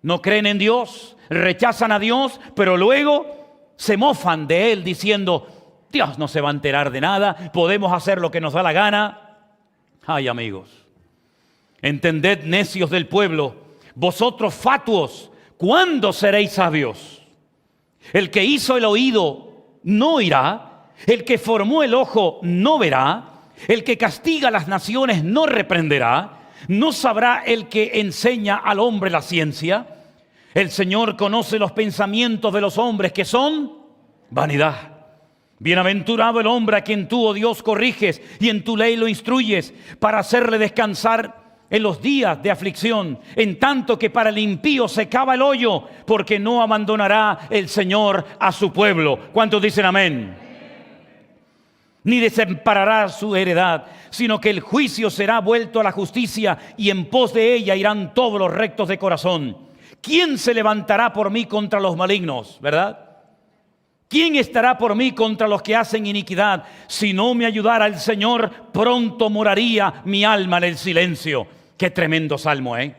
no creen en Dios, rechazan a Dios, pero luego se mofan de Él diciendo, Dios no se va a enterar de nada, podemos hacer lo que nos da la gana. Ay, amigos, entended, necios del pueblo, vosotros fatuos, ¿cuándo seréis sabios? El que hizo el oído no oirá, el que formó el ojo no verá, el que castiga a las naciones no reprenderá, no sabrá el que enseña al hombre la ciencia. El Señor conoce los pensamientos de los hombres, que son vanidad. Bienaventurado el hombre a quien tú, oh Dios, corriges y en tu ley lo instruyes para hacerle descansar en los días de aflicción, en tanto que para el impío se cava el hoyo, porque no abandonará el Señor a su pueblo. ¿Cuántos dicen amén? Ni desamparará su heredad, sino que el juicio será vuelto a la justicia y en pos de ella irán todos los rectos de corazón. ¿Quién se levantará por mí contra los malignos? ¿Verdad? ¿Quién estará por mí contra los que hacen iniquidad? Si no me ayudara el Señor, pronto moraría mi alma en el silencio. Qué tremendo salmo, ¿eh?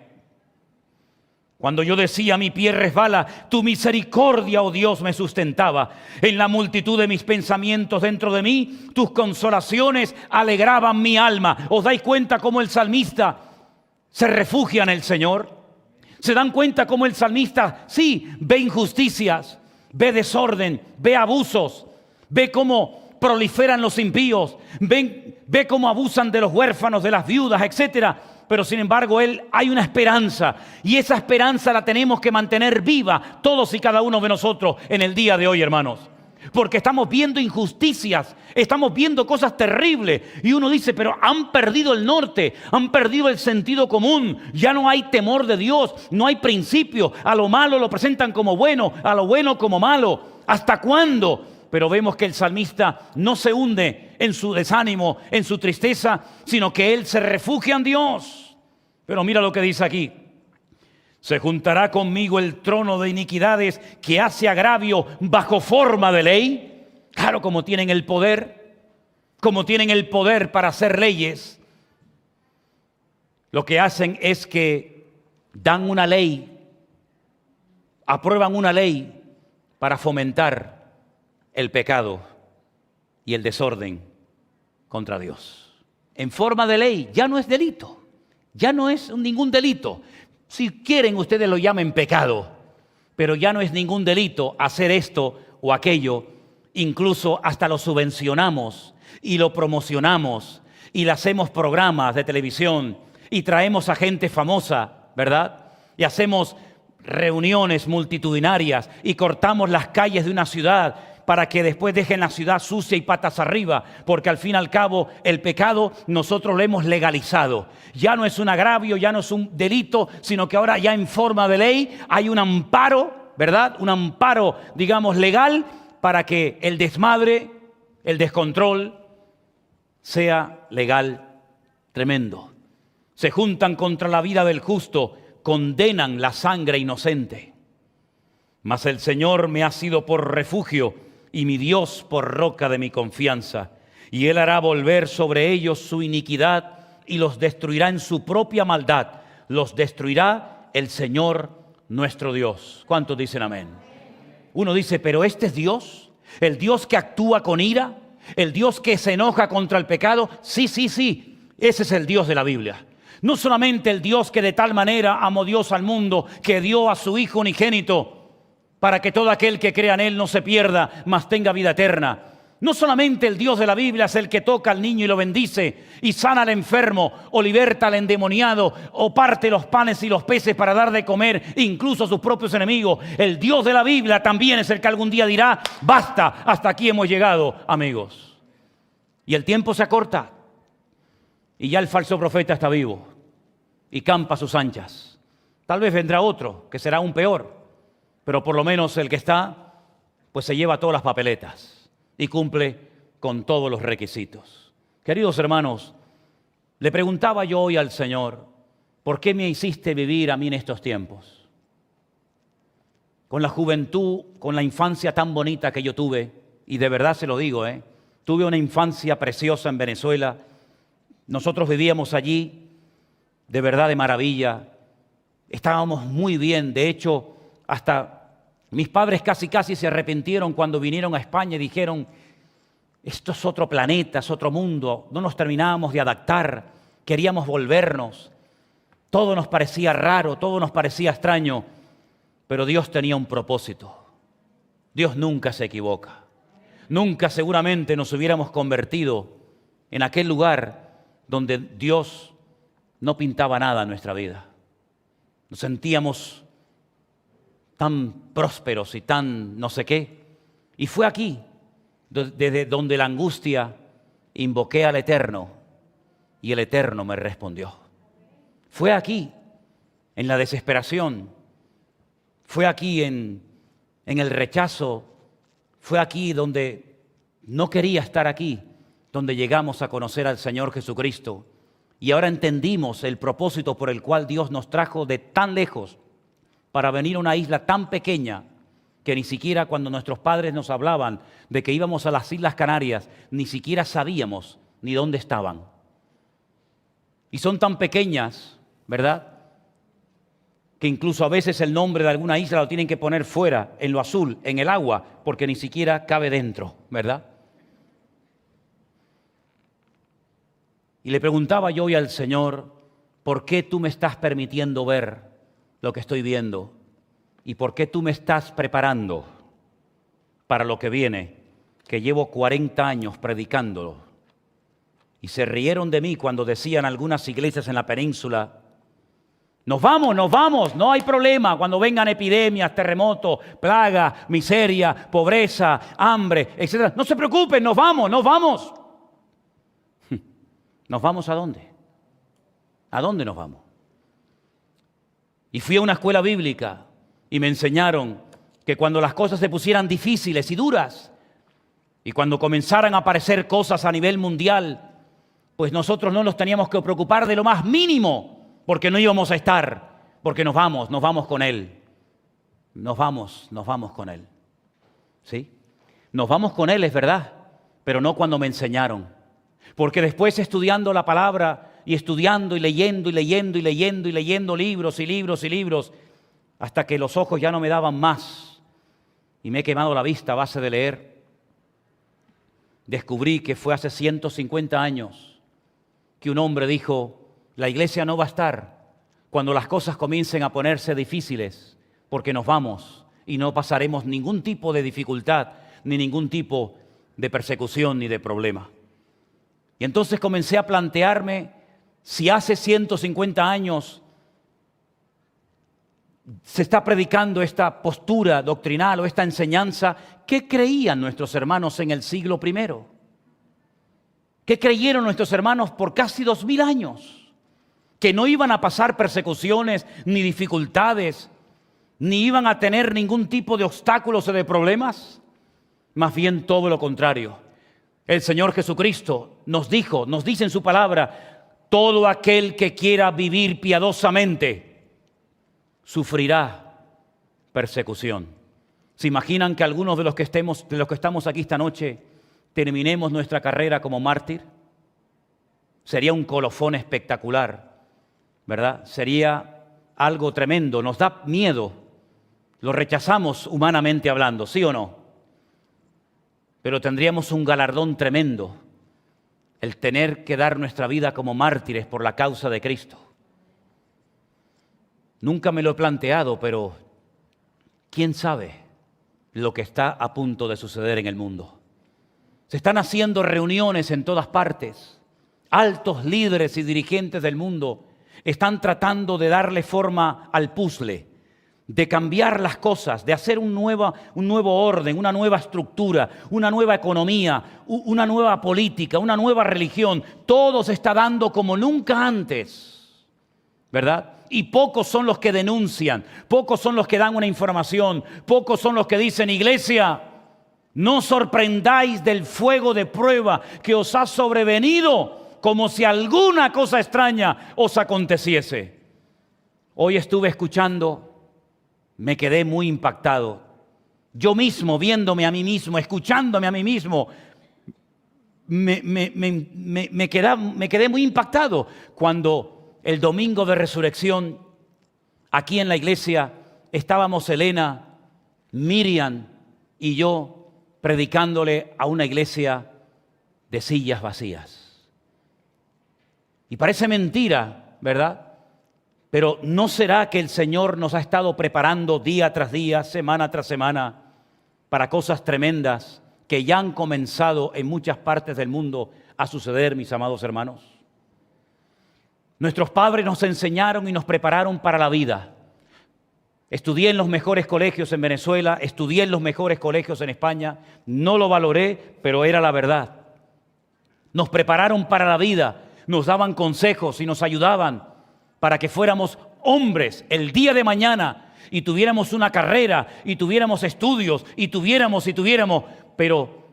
Cuando yo decía, mi pie resbala, tu misericordia, oh Dios, me sustentaba. En la multitud de mis pensamientos dentro de mí, tus consolaciones alegraban mi alma. ¿Os dais cuenta cómo el salmista se refugia en el Señor? ¿Se dan cuenta cómo el salmista, sí, ve injusticias, ve desorden, ve abusos, ve cómo proliferan los impíos, ve cómo abusan de los huérfanos, de las viudas, etcétera? Pero sin embargo, hay una esperanza, y esa esperanza la tenemos que mantener viva todos y cada uno de nosotros en el día de hoy, hermanos. Porque estamos viendo injusticias, estamos viendo cosas terribles, y uno dice, pero han perdido el norte, han perdido el sentido común, ya no hay temor de Dios, no hay principio, a lo malo lo presentan como bueno, a lo bueno como malo. ¿Hasta cuándo? Pero vemos que el salmista no se hunde en su desánimo, en su tristeza, sino que él se refugia en Dios. Pero mira lo que dice aquí. Se juntará conmigo el trono de iniquidades que hace agravio bajo forma de ley. Claro, como tienen el poder para hacer leyes, lo que hacen es que dan una ley, aprueban una ley para fomentar el pecado y el desorden contra Dios. En forma de ley, ya no es delito, ya no es ningún delito. Si quieren, ustedes lo llamen pecado, pero ya no es ningún delito hacer esto o aquello. Incluso hasta lo subvencionamos y lo promocionamos y le hacemos programas de televisión y traemos a gente famosa, ¿verdad? Y hacemos reuniones multitudinarias y cortamos las calles de una ciudad para que después dejen la ciudad sucia y patas arriba, porque al fin y al cabo el pecado nosotros lo hemos legalizado. Ya no es un agravio, ya no es un delito, sino que ahora ya en forma de ley hay un amparo, ¿verdad? Un amparo, digamos, legal para que el desmadre, el descontrol sea legal. Tremendo. Se juntan contra la vida del justo, condenan la sangre inocente. Mas el Señor me ha sido por refugio y mi Dios por roca de mi confianza. Y Él hará volver sobre ellos su iniquidad y los destruirá en su propia maldad. Los destruirá el Señor nuestro Dios. ¿Cuántos dicen amén? Uno dice, pero este es Dios, el Dios que actúa con ira, el Dios que se enoja contra el pecado. Sí, ese es el Dios de la Biblia. No solamente el Dios que de tal manera amó Dios al mundo, que dio a su Hijo unigénito, para que todo aquel que crea en Él no se pierda, mas tenga vida eterna. No solamente el Dios de la Biblia es el que toca al niño y lo bendice, y sana al enfermo, o liberta al endemoniado, o parte los panes y los peces para dar de comer, incluso a sus propios enemigos. El Dios de la Biblia también es el que algún día dirá, basta, hasta aquí hemos llegado, amigos. Y el tiempo se acorta, y ya el falso profeta está vivo, y campa a sus anchas. Tal vez vendrá otro, que será aún peor. Pero por lo menos el que está, pues se lleva todas las papeletas y cumple con todos los requisitos. Queridos hermanos, le preguntaba yo hoy al Señor, ¿por qué me hiciste vivir a mí en estos tiempos? Con la juventud, con la infancia tan bonita que yo tuve, y de verdad se lo digo, tuve una infancia preciosa en Venezuela. Nosotros vivíamos allí, de verdad de maravilla. Estábamos muy bien, de hecho, hasta mis padres casi se arrepintieron cuando vinieron a España y dijeron, esto es otro planeta, es otro mundo, no nos terminábamos de adaptar, queríamos volvernos, todo nos parecía raro, todo nos parecía extraño, pero Dios tenía un propósito. Dios nunca se equivoca. Nunca seguramente nos hubiéramos convertido en aquel lugar donde Dios no pintaba nada en nuestra vida. Nos sentíamos tan prósperos y tan no sé qué. Y fue aquí, desde donde la angustia invoqué al Eterno y el Eterno me respondió. Fue aquí, en la desesperación, fue aquí en el rechazo, fue aquí donde no quería estar aquí, donde llegamos a conocer al Señor Jesucristo. Y ahora entendimos el propósito por el cual Dios nos trajo de tan lejos para venir a una isla tan pequeña que ni siquiera cuando nuestros padres nos hablaban de que íbamos a las Islas Canarias, ni siquiera sabíamos ni dónde estaban. Y son tan pequeñas, ¿verdad?, que incluso a veces el nombre de alguna isla lo tienen que poner fuera, en lo azul, en el agua, porque ni siquiera cabe dentro, ¿verdad? Y le preguntaba yo hoy al Señor, ¿por qué tú me estás permitiendo ver lo que estoy viendo? ¿Y por qué tú me estás preparando para lo que viene? Que llevo 40 años predicándolo. Y se rieron de mí cuando decían algunas iglesias en la península, nos vamos, no hay problema cuando vengan epidemias, terremotos, plagas, miseria, pobreza, hambre, etc. No se preocupen, nos vamos. ¿Nos vamos a dónde? ¿A dónde nos vamos? Y fui a una escuela bíblica y me enseñaron que cuando las cosas se pusieran difíciles y duras y cuando comenzaran a aparecer cosas a nivel mundial, pues nosotros no nos teníamos que preocupar de lo más mínimo, porque no íbamos a estar, porque nos vamos con Él. Nos vamos con Él. ¿Sí? Nos vamos con Él, es verdad, pero no cuando me enseñaron. Porque después estudiando la palabra y estudiando y leyendo libros, hasta que los ojos ya no me daban más y me he quemado la vista a base de leer, descubrí que fue hace 150 años que un hombre dijo, la iglesia no va a estar cuando las cosas comiencen a ponerse difíciles, porque nos vamos y no pasaremos ningún tipo de dificultad, ni ningún tipo de persecución ni de problema. Y entonces comencé a plantearme si hace 150 años se está predicando esta postura doctrinal o esta enseñanza, ¿qué creían nuestros hermanos en el siglo I? ¿Qué creyeron nuestros hermanos por casi 2000 años? Que no iban a pasar persecuciones ni dificultades, ni iban a tener ningún tipo de obstáculos o de problemas. Más bien todo lo contrario. El Señor Jesucristo nos dice en su palabra, todo aquel que quiera vivir piadosamente sufrirá persecución. ¿Se imaginan que algunos de los que estamos aquí esta noche terminemos nuestra carrera como mártir? Sería un colofón espectacular, ¿verdad? Sería algo tremendo, nos da miedo, lo rechazamos humanamente hablando, ¿sí o no? Pero tendríamos un galardón tremendo, el tener que dar nuestra vida como mártires por la causa de Cristo. Nunca me lo he planteado, pero ¿quién sabe lo que está a punto de suceder en el mundo? Se están haciendo reuniones en todas partes. Altos líderes y dirigentes del mundo están tratando de darle forma al puzzle, de cambiar las cosas, de hacer un nuevo orden, una nueva estructura, una nueva economía, una nueva política, una nueva religión. Todo se está dando como nunca antes, ¿verdad? Y pocos son los que denuncian, pocos son los que dan una información, pocos son los que dicen, iglesia, no os sorprendáis del fuego de prueba que os ha sobrevenido, como si alguna cosa extraña os aconteciese. Hoy estuve escuchando, me quedé muy impactado. Yo mismo, viéndome a mí mismo, escuchándome a mí mismo, me quedé muy impactado cuando el domingo de resurrección, aquí en la iglesia, estábamos Elena, Miriam y yo predicándole a una iglesia de sillas vacías. Y parece mentira, ¿verdad? Pero ¿no será que el Señor nos ha estado preparando día tras día, semana tras semana, para cosas tremendas que ya han comenzado en muchas partes del mundo a suceder, mis amados hermanos? Nuestros padres nos enseñaron y nos prepararon para la vida. Estudié en los mejores colegios en Venezuela, estudié en los mejores colegios en España. No lo valoré, pero era la verdad. Nos prepararon para la vida, nos daban consejos y nos ayudaban para que fuéramos hombres el día de mañana y tuviéramos una carrera y tuviéramos estudios y tuviéramos, pero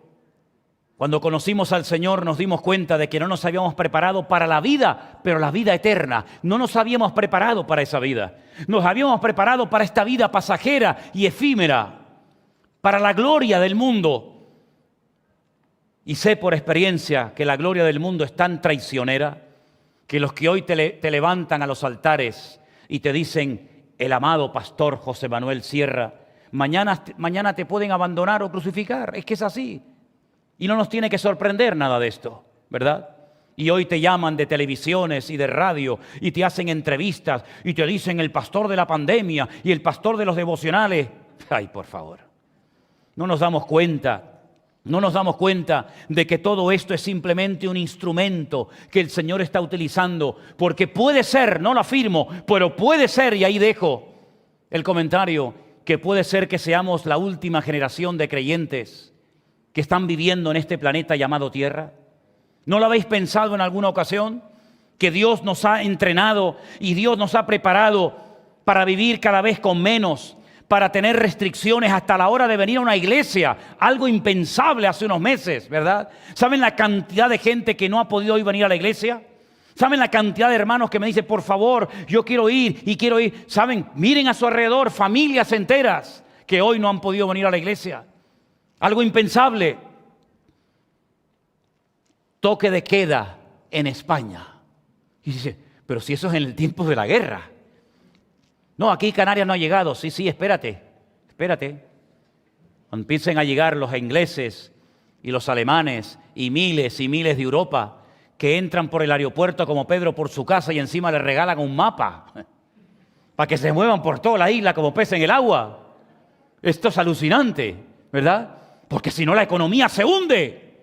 cuando conocimos al Señor nos dimos cuenta de que no nos habíamos preparado para la vida, pero la vida eterna. No nos habíamos preparado para esa vida. Nos habíamos preparado para esta vida pasajera y efímera, para la gloria del mundo. Y sé por experiencia que la gloria del mundo es tan traicionera que los que hoy te levantan a los altares y te dicen, el amado pastor José Manuel Sierra, mañana te pueden abandonar o crucificar. Es que es así. Y no nos tiene que sorprender nada de esto, ¿verdad? Y hoy te llaman de televisiones y de radio y te hacen entrevistas y te dicen el pastor de la pandemia y el pastor de los devocionales. Ay, por favor. No nos damos cuenta de que todo esto es simplemente un instrumento que el Señor está utilizando, porque puede ser, no lo afirmo, pero puede ser, y ahí dejo el comentario, que puede ser que seamos la última generación de creyentes que están viviendo en este planeta llamado Tierra. ¿No lo habéis pensado en alguna ocasión? Que Dios nos ha entrenado y Dios nos ha preparado para vivir cada vez con menos, para tener restricciones hasta la hora de venir a una iglesia, algo impensable hace unos meses, ¿verdad? ¿Saben la cantidad de gente que no ha podido hoy venir a la iglesia? ¿Saben la cantidad de hermanos que me dicen, por favor, yo quiero ir y quiero ir? ¿Saben? Miren a su alrededor, familias enteras que hoy no han podido venir a la iglesia. Algo impensable. Toque de queda en España. Y dice, pero si eso es en el tiempo de la guerra. No, aquí Canarias no ha llegado. Sí, espérate. Cuando empiecen a llegar los ingleses y los alemanes y miles de Europa que entran por el aeropuerto como Pedro por su casa y encima le regalan un mapa para que se muevan por toda la isla como peces en el agua. Esto es alucinante, ¿verdad? Porque si no la economía se hunde.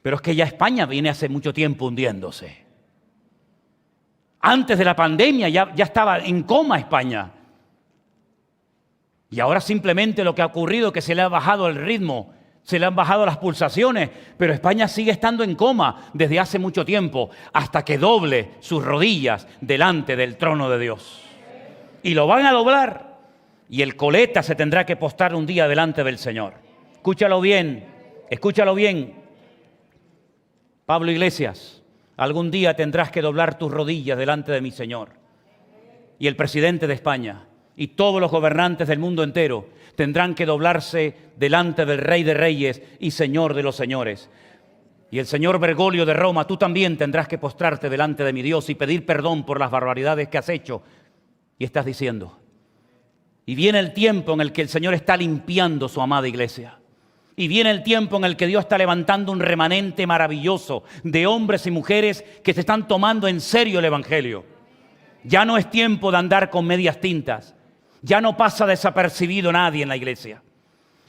Pero es que ya España viene hace mucho tiempo hundiéndose. Antes de la pandemia ya estaba en coma España. Y ahora simplemente lo que ha ocurrido es que se le ha bajado el ritmo, se le han bajado las pulsaciones, pero España sigue estando en coma desde hace mucho tiempo, hasta que doble sus rodillas delante del trono de Dios. Y lo van a doblar, y el coleta se tendrá que postrar un día delante del Señor. Escúchalo bien, escúchalo bien. Pablo Iglesias, algún día tendrás que doblar tus rodillas delante de mi Señor. Y el presidente de España y todos los gobernantes del mundo entero tendrán que doblarse delante del Rey de Reyes y Señor de los Señores. Y el señor Bergoglio de Roma, tú también tendrás que postrarte delante de mi Dios y pedir perdón por las barbaridades que has hecho y estás diciendo. Y viene el tiempo en el que el Señor está limpiando su amada iglesia. Y viene el tiempo en el que Dios está levantando un remanente maravilloso de hombres y mujeres que se están tomando en serio el Evangelio. Ya no es tiempo de andar con medias tintas. Ya no pasa desapercibido nadie en la iglesia.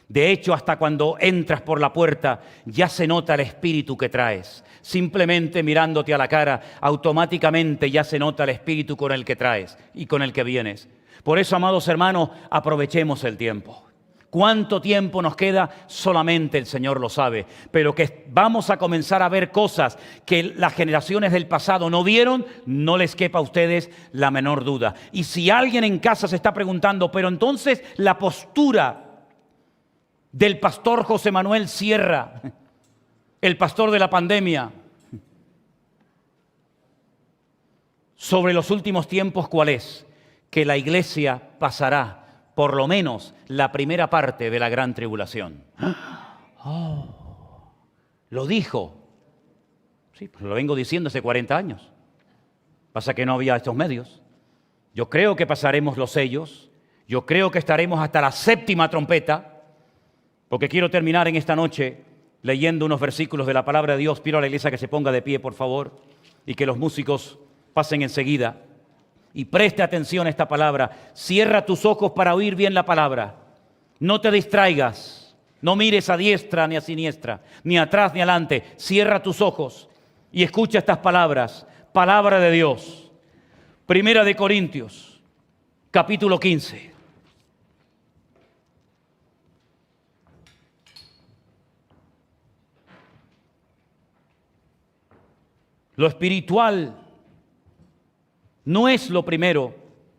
De hecho, hasta cuando entras por la puerta, ya se nota el espíritu que traes. Simplemente mirándote a la cara, automáticamente ya se nota el espíritu con el que traes y con el que vienes. Por eso, amados hermanos, aprovechemos el tiempo. ¿Cuánto tiempo nos queda? Solamente el Señor lo sabe. Pero que vamos a comenzar a ver cosas que las generaciones del pasado no vieron, no les quepa a ustedes la menor duda. Y si alguien en casa se está preguntando, pero entonces la postura del pastor José Manuel Sierra, el pastor de la pandemia, sobre los últimos tiempos, ¿cuál es? Que la iglesia pasará por lo menos la primera parte de la gran tribulación. Oh, lo dijo. Sí, pues lo vengo diciendo hace 40 años. Pasa que no había estos medios. Yo creo que pasaremos los sellos. Yo creo que estaremos hasta la 7ª trompeta. Porque quiero terminar en esta noche leyendo unos versículos de la palabra de Dios. Pido a la iglesia que se ponga de pie, por favor, y que los músicos pasen enseguida. Y preste atención a esta palabra. Cierra tus ojos para oír bien la palabra. No te distraigas. No mires a diestra ni a siniestra, ni atrás ni adelante. Cierra tus ojos y escucha estas palabras. Palabra de Dios. Primera de Corintios, capítulo 15. Lo espiritual no es lo primero,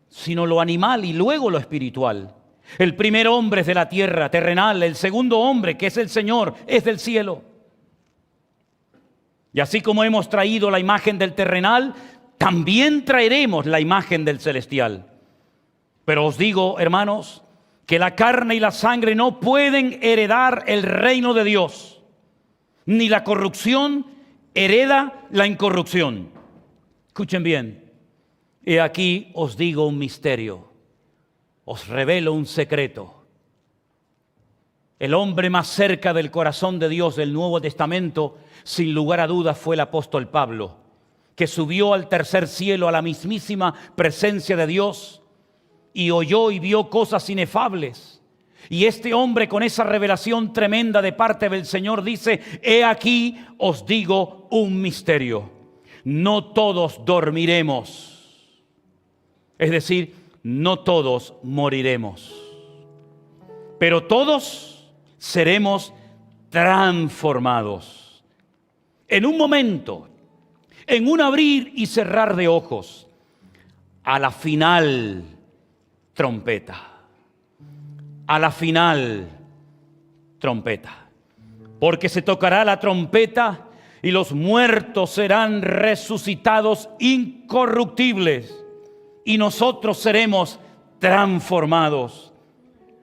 sino lo animal y luego lo espiritual. El primer hombre es de la tierra terrenal, el segundo hombre, que es el Señor, es del cielo. Y así como hemos traído la imagen del terrenal, también traeremos la imagen del celestial. Pero os digo, hermanos, que la carne y la sangre no pueden heredar el reino de Dios, ni la corrupción hereda la incorrupción. Escuchen bien. He aquí os digo un misterio, os revelo un secreto. El hombre más cerca del corazón de Dios del Nuevo Testamento, sin lugar a dudas, fue el apóstol Pablo, que subió al tercer cielo, a la mismísima presencia de Dios, y oyó y vio cosas inefables. Y este hombre, con esa revelación tremenda de parte del Señor, dice: he aquí os digo un misterio, no todos dormiremos. Es decir, no todos moriremos, pero todos seremos transformados. En un momento, en un abrir y cerrar de ojos, a la final trompeta. A la final trompeta. Porque se tocará la trompeta y los muertos serán resucitados incorruptibles. Y nosotros seremos transformados.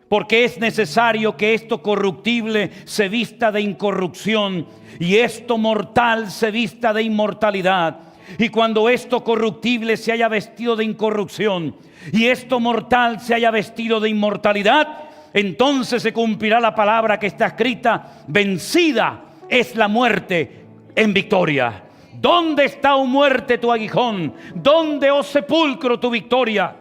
Porque es necesario que esto corruptible se vista de incorrupción y esto mortal se vista de inmortalidad. Y cuando esto corruptible se haya vestido de incorrupción y esto mortal se haya vestido de inmortalidad, entonces se cumplirá la palabra que está escrita: vencida es la muerte en victoria. ¿Dónde está, oh muerte, tu aguijón? ¿Dónde, oh sepulcro, tu victoria?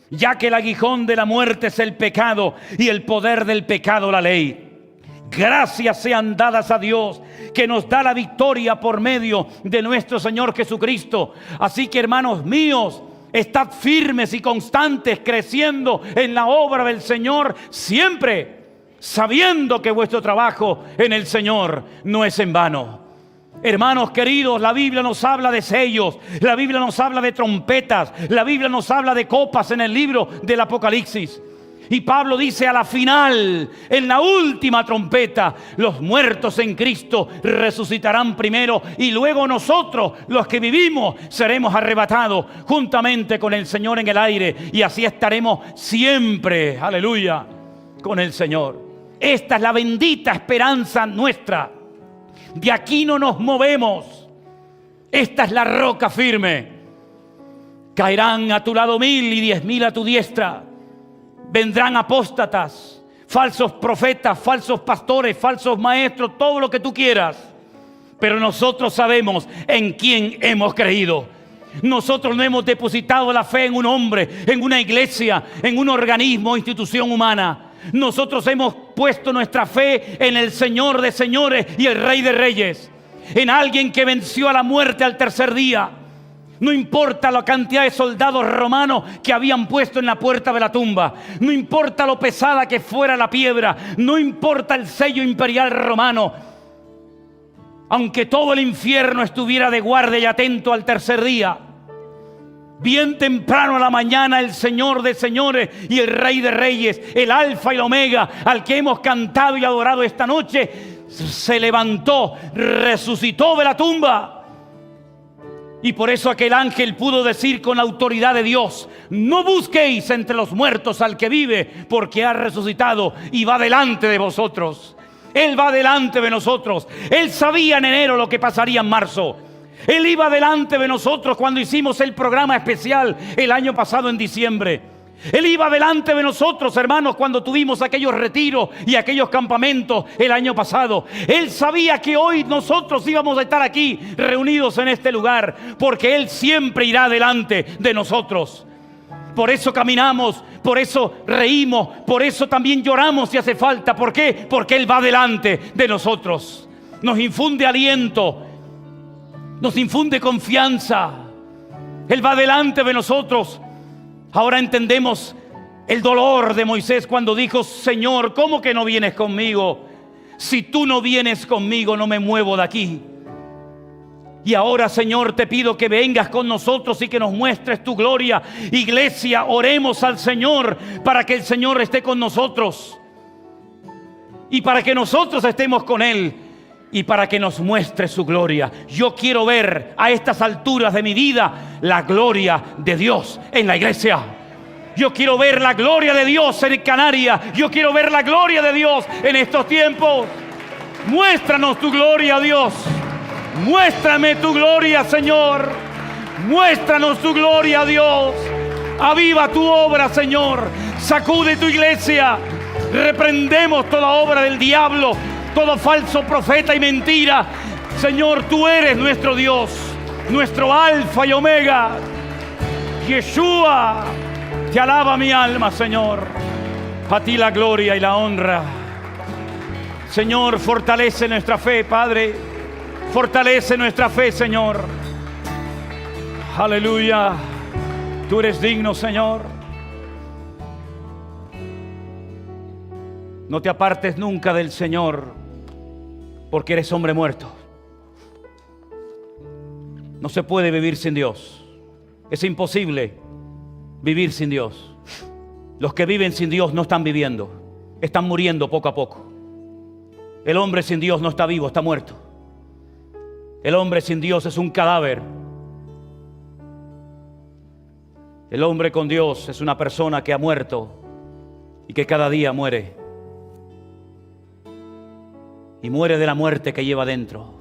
Ya que el aguijón de la muerte es el pecado y el poder del pecado la ley. Gracias sean dadas a Dios, que nos da la victoria por medio de nuestro Señor Jesucristo. Así que, hermanos míos, estad firmes y constantes, creciendo en la obra del Señor, siempre sabiendo que vuestro trabajo en el Señor no es en vano. Hermanos queridos, la Biblia nos habla de sellos, la Biblia nos habla de trompetas, la Biblia nos habla de copas en el libro del Apocalipsis. Y Pablo dice: a la final, en la última trompeta, los muertos en Cristo resucitarán primero, y luego nosotros, los que vivimos, seremos arrebatados juntamente con el Señor en el aire, y así estaremos siempre, aleluya, con el Señor. Esta es la bendita esperanza nuestra. De aquí no nos movemos. Esta es la roca firme. Caerán a tu lado 1000 y 10.000 a tu diestra. Vendrán apóstatas, falsos profetas, falsos pastores, falsos maestros, todo lo que tú quieras. Pero nosotros sabemos en quién hemos creído. Nosotros no hemos depositado la fe en un hombre, en una iglesia, en un organismo o institución humana. Nosotros hemos puesto nuestra fe en el Señor de señores y el Rey de reyes. En alguien que venció a la muerte al tercer día. No importa la cantidad de soldados romanos que habían puesto en la puerta de la tumba. No importa lo pesada que fuera la piedra. No importa el sello imperial romano. Aunque todo el infierno estuviera de guardia y atento al tercer día, bien temprano a la mañana, el Señor de señores y el Rey de reyes, el Alfa y el Omega, al que hemos cantado y adorado esta noche, se levantó, resucitó de la tumba. Y por eso aquel ángel pudo decir con la autoridad de Dios: no busquéis entre los muertos al que vive, porque ha resucitado y va delante de vosotros. Él va delante de nosotros. Él sabía en enero lo que pasaría en marzo. Él iba delante de nosotros cuando hicimos el programa especial el año pasado en diciembre. Él iba delante de nosotros, hermanos, cuando tuvimos aquellos retiros y aquellos campamentos el año pasado. Él sabía que hoy nosotros íbamos a estar aquí reunidos en este lugar, porque Él siempre irá delante de nosotros. Por eso caminamos, por eso reímos, por eso también lloramos si hace falta. ¿Por qué? Porque Él va delante de nosotros. Nos infunde aliento, nos infunde confianza. Él va delante de nosotros. Ahora entendemos el dolor de Moisés cuando dijo: Señor, ¿cómo que no vienes conmigo? Si tú no vienes conmigo, no me muevo de aquí. Y ahora, Señor, te pido que vengas con nosotros y que nos muestres tu gloria. Iglesia, oremos al Señor para que el Señor esté con nosotros y para que nosotros estemos con Él y para que nos muestre su gloria. Yo quiero ver a estas alturas de mi vida la gloria de Dios en la iglesia. Yo quiero ver la gloria de Dios en Canarias. Yo quiero ver la gloria de Dios en estos tiempos. Muéstranos tu gloria, Dios. Muéstrame tu gloria, Señor. Muéstranos tu gloria, Dios. Aviva tu obra, Señor. Sacude tu iglesia. Reprendemos toda obra del diablo, todo falso profeta y mentira. Señor, tú eres nuestro Dios, nuestro Alfa y Omega. Yeshua, te alaba mi alma, Señor. A ti la gloria y la honra. Señor, fortalece nuestra fe, Padre. Fortalece nuestra fe, Señor. Aleluya. Tú eres digno, Señor. No te apartes nunca del Señor, porque eres hombre muerto. No se puede vivir sin Dios. Es imposible vivir sin Dios. Los que viven sin Dios no están viviendo, están muriendo poco a poco. El hombre sin Dios no está vivo, está muerto. El hombre sin Dios es un cadáver. El hombre con Dios es una persona que ha muerto y que cada día muere. Y muere de la muerte que lleva dentro.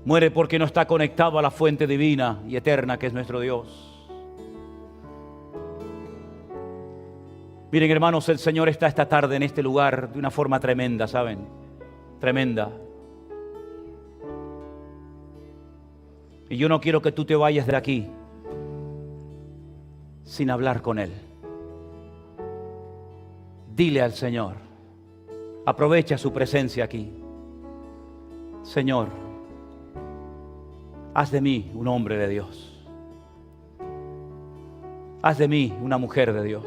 Muere porque no está conectado a la fuente divina y eterna que es nuestro Dios. Miren, hermanos, el Señor está esta tarde en este lugar de una forma tremenda, ¿saben? Tremenda. Y yo no quiero que tú te vayas de aquí sin hablar con Él. Dile al Señor, aprovecha su presencia aquí. Señor, haz de mí un hombre de Dios. Haz de mí una mujer de Dios.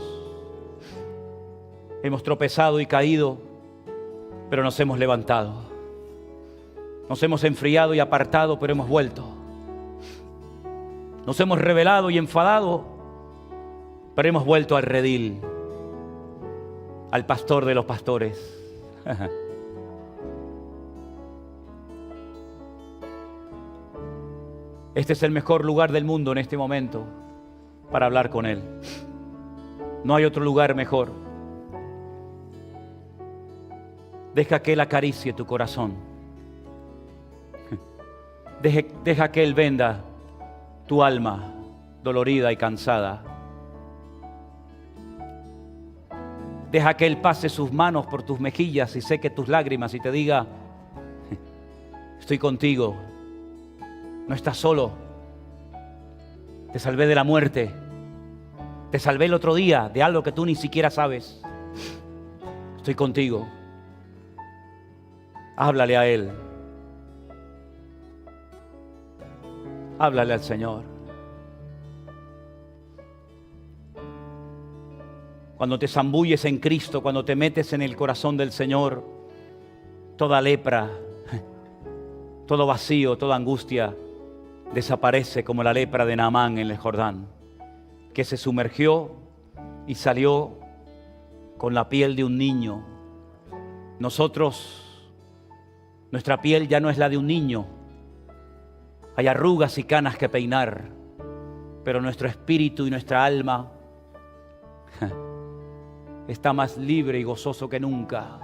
Hemos tropezado y caído, pero nos hemos levantado. Nos hemos enfriado y apartado, pero hemos vuelto. Nos hemos rebelado y enfadado, pero hemos vuelto al redil, al pastor de los pastores. Este es el mejor lugar del mundo en este momento para hablar con Él. No hay otro lugar mejor. Deja que Él acaricie tu corazón. Deja que Él venda tu alma dolorida y cansada. Deja que Él pase sus manos por tus mejillas y seque tus lágrimas y te diga: estoy contigo. No estás solo. Te salvé de la muerte. Te salvé el otro día de algo que tú ni siquiera sabes. Estoy contigo. Háblale a Él. Háblale al Señor. Cuando te zambulles en Cristo, cuando te metes en el corazón del Señor, toda lepra, todo vacío, toda angustia desaparece como la lepra de Naamán en el Jordán, que se sumergió y salió con la piel de un niño. Nuestra piel ya no es la de un niño. Hay arrugas y canas que peinar, pero nuestro espíritu y nuestra alma está más libre y gozoso que nunca,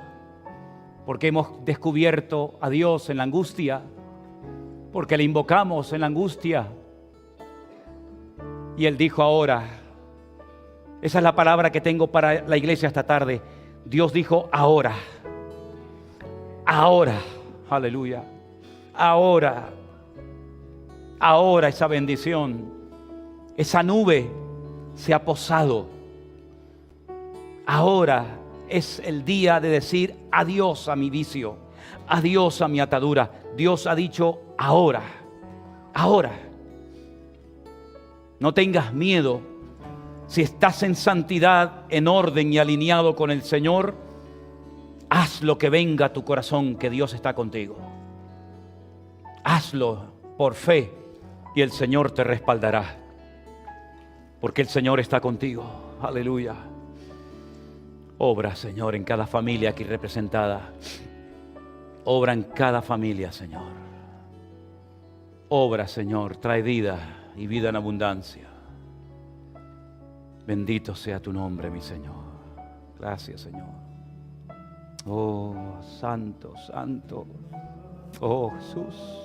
porque hemos descubierto a Dios en la angustia, porque le invocamos en la angustia. Y Él dijo ahora. Esa es la palabra que tengo para la iglesia esta tarde. Dios dijo ahora. Ahora. Aleluya. Ahora. Ahora esa bendición, esa nube se ha posado. Ahora es el día de decir adiós a mi vicio, adiós a mi atadura. Dios ha dicho ahora, ahora. No tengas miedo. Si estás en santidad, en orden y alineado con el Señor, haz lo que venga a tu corazón, que Dios está contigo. Hazlo por fe y el Señor te respaldará, porque el Señor está contigo. Aleluya. Obra, Señor, en cada familia aquí representada. Obra en cada familia, Señor. Obra, Señor, trae vida y vida en abundancia. Bendito sea tu nombre, mi Señor. Gracias, Señor. Oh, santo, santo. Oh, Jesús.